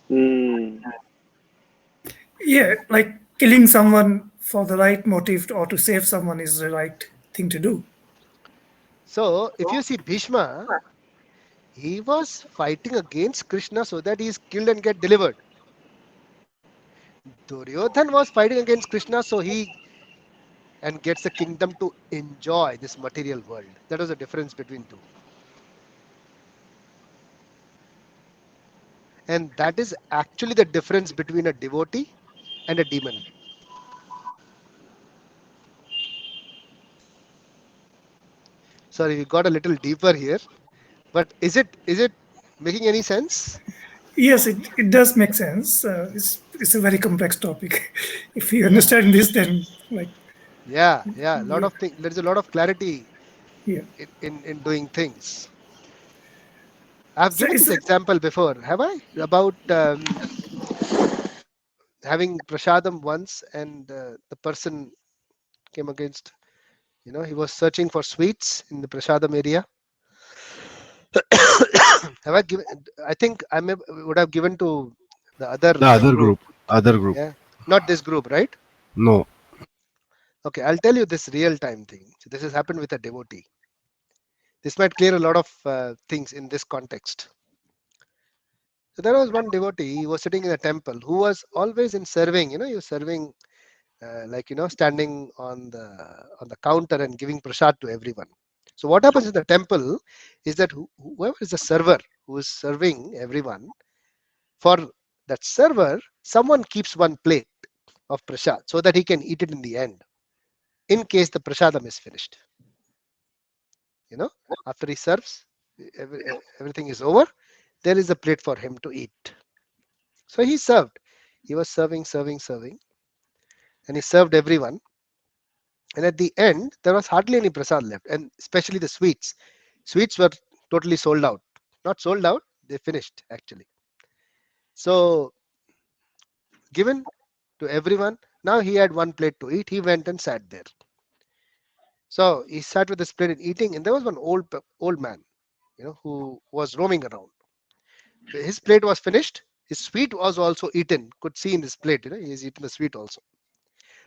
Hmm. Yeah, like killing someone for the right motive or to save someone is the right thing to do. So if you see Bhishma, he was fighting against Krishna so that he is killed and get delivered. Duryodhan was fighting against Krishna so he and gets the kingdom to enjoy this material world. That was the difference between two. And that is actually the difference between a devotee and a demon. Sorry, we got a little deeper here, but is it making any sense? Yes, it does make sense. It's a very complex topic. If you understand this, then like Yeah, a lot yeah, of things. There's a lot of clarity yeah. in doing things. I've So given it's this example before, have I? About having prasadam once, and the person came against. He was searching for sweets in the prasadam area. Have I given? I think would have given to the other The other group. group. Other group. Yeah, not this group, right? No. Okay, I'll tell you this real time thing. So this has happened with a devotee. This might clear a lot of things in this context. So there was one devotee. He was sitting in a temple who was always in serving. He was serving like standing on the counter and giving prasad to everyone. So what happens in the temple is that whoever is the server who is serving everyone, for that server, someone keeps one plate of prasad so that he can eat it in the end, in case the prasadam is finished. You know, after he serves, everything is over. There is a plate for him to eat. So he served. He was serving, and he served everyone. And at the end, there was hardly any prasad left, and especially the sweets. Sweets were totally sold out. Not sold out, they finished actually. So given to everyone. Now he had one plate to eat. He went and sat there. So he sat with his plate and eating, and there was one old man, who was roaming around. His plate was finished. His sweet was also eaten. Could see in his plate, he's eaten the sweet also.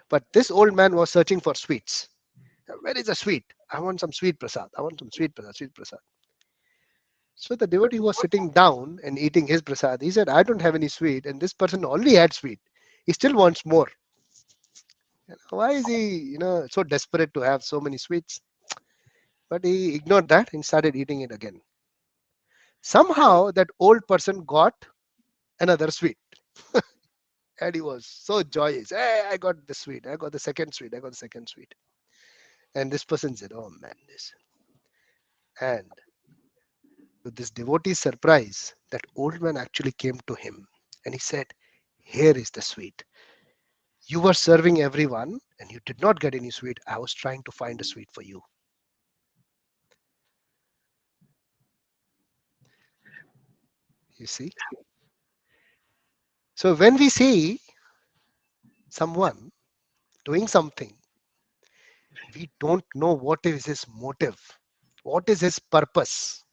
But this old man was searching for sweets. Where is the sweet? I want some sweet prasad. I want some sweet prasad, sweet prasad. So the devotee was sitting down and eating his prasad. He said, I don't have any sweet. And this person already had sweet. He still wants more. Why is he, so desperate to have so many sweets? But he ignored that and started eating it again. Somehow that old person got another sweet. And he was so joyous. Hey, I got the sweet. I got the second sweet. I got the second sweet. And this person said, oh man, this. And to this devotee's surprise, that old man actually came to him and he said, here is the sweet. You were serving everyone and you did not get any sweet. I was trying to find a sweet for you. You see? So when we see someone doing something, we don't know what is his motive, what is his purpose.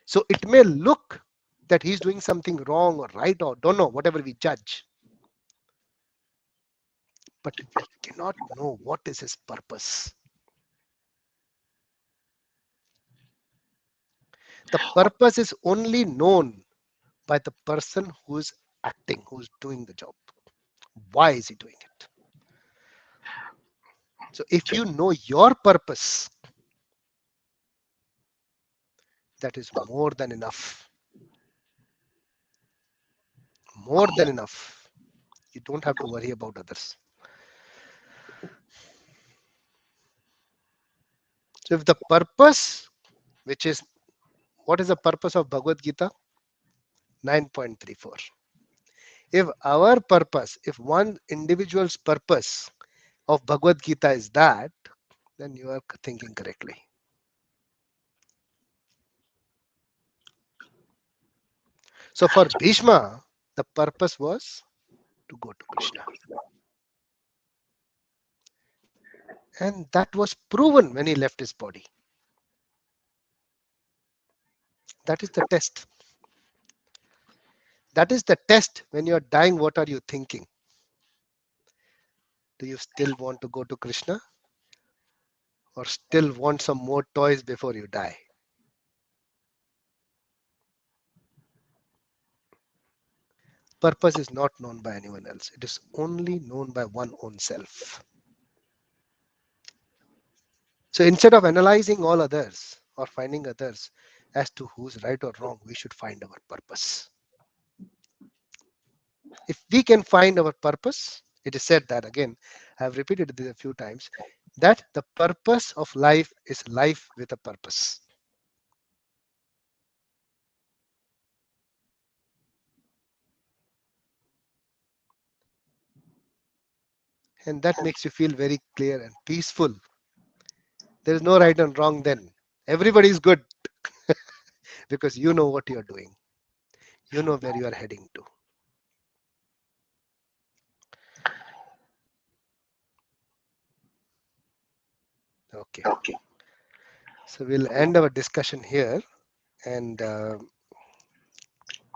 So it may look that he's doing something wrong or right or don't know, whatever we judge. But we cannot know what is his purpose. The purpose is only known by the person who is acting, who is doing the job. Why is he doing it? So if you know your purpose, that is more than enough. More than enough. You don't have to worry about others. So if the purpose, which is, what is the purpose of Bhagavad Gita? 9.34. If our purpose, if one individual's purpose of Bhagavad Gita is that, then you are thinking correctly. So for Bhishma, the purpose was to go to Krishna. And that was proven when he left his body. That is the test. That is the test. When you are dying, what are you thinking? Do you still want to go to Krishna? Or still want some more toys before you die? Purpose is not known by anyone else. It is only known by one own self. So instead of analyzing all others or finding others as to who's right or wrong, we should find our purpose. If we can find our purpose, it is said that, again, I have repeated this a few times, that the purpose of life is life with a purpose. And that makes you feel very clear and peaceful. There is no right and wrong then. Everybody is good because you know what you are doing. You know where you are heading to. Okay. So we'll end our discussion here and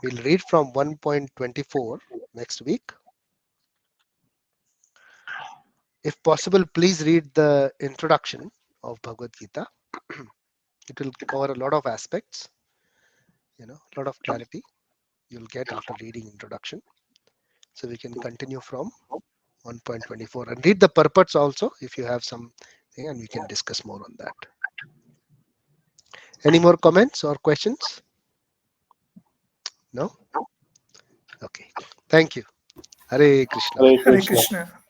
we'll read from 1.24 next week. If possible, please read the introduction of Bhagavad Gita. It will cover a lot of aspects, a lot of clarity you'll get after reading introduction. So we can continue from 1.24 and read the purpose also if you have something, and we can discuss more on that. Any more comments or questions? No? Okay. Thank you. Hare Krishna. Hare Krishna.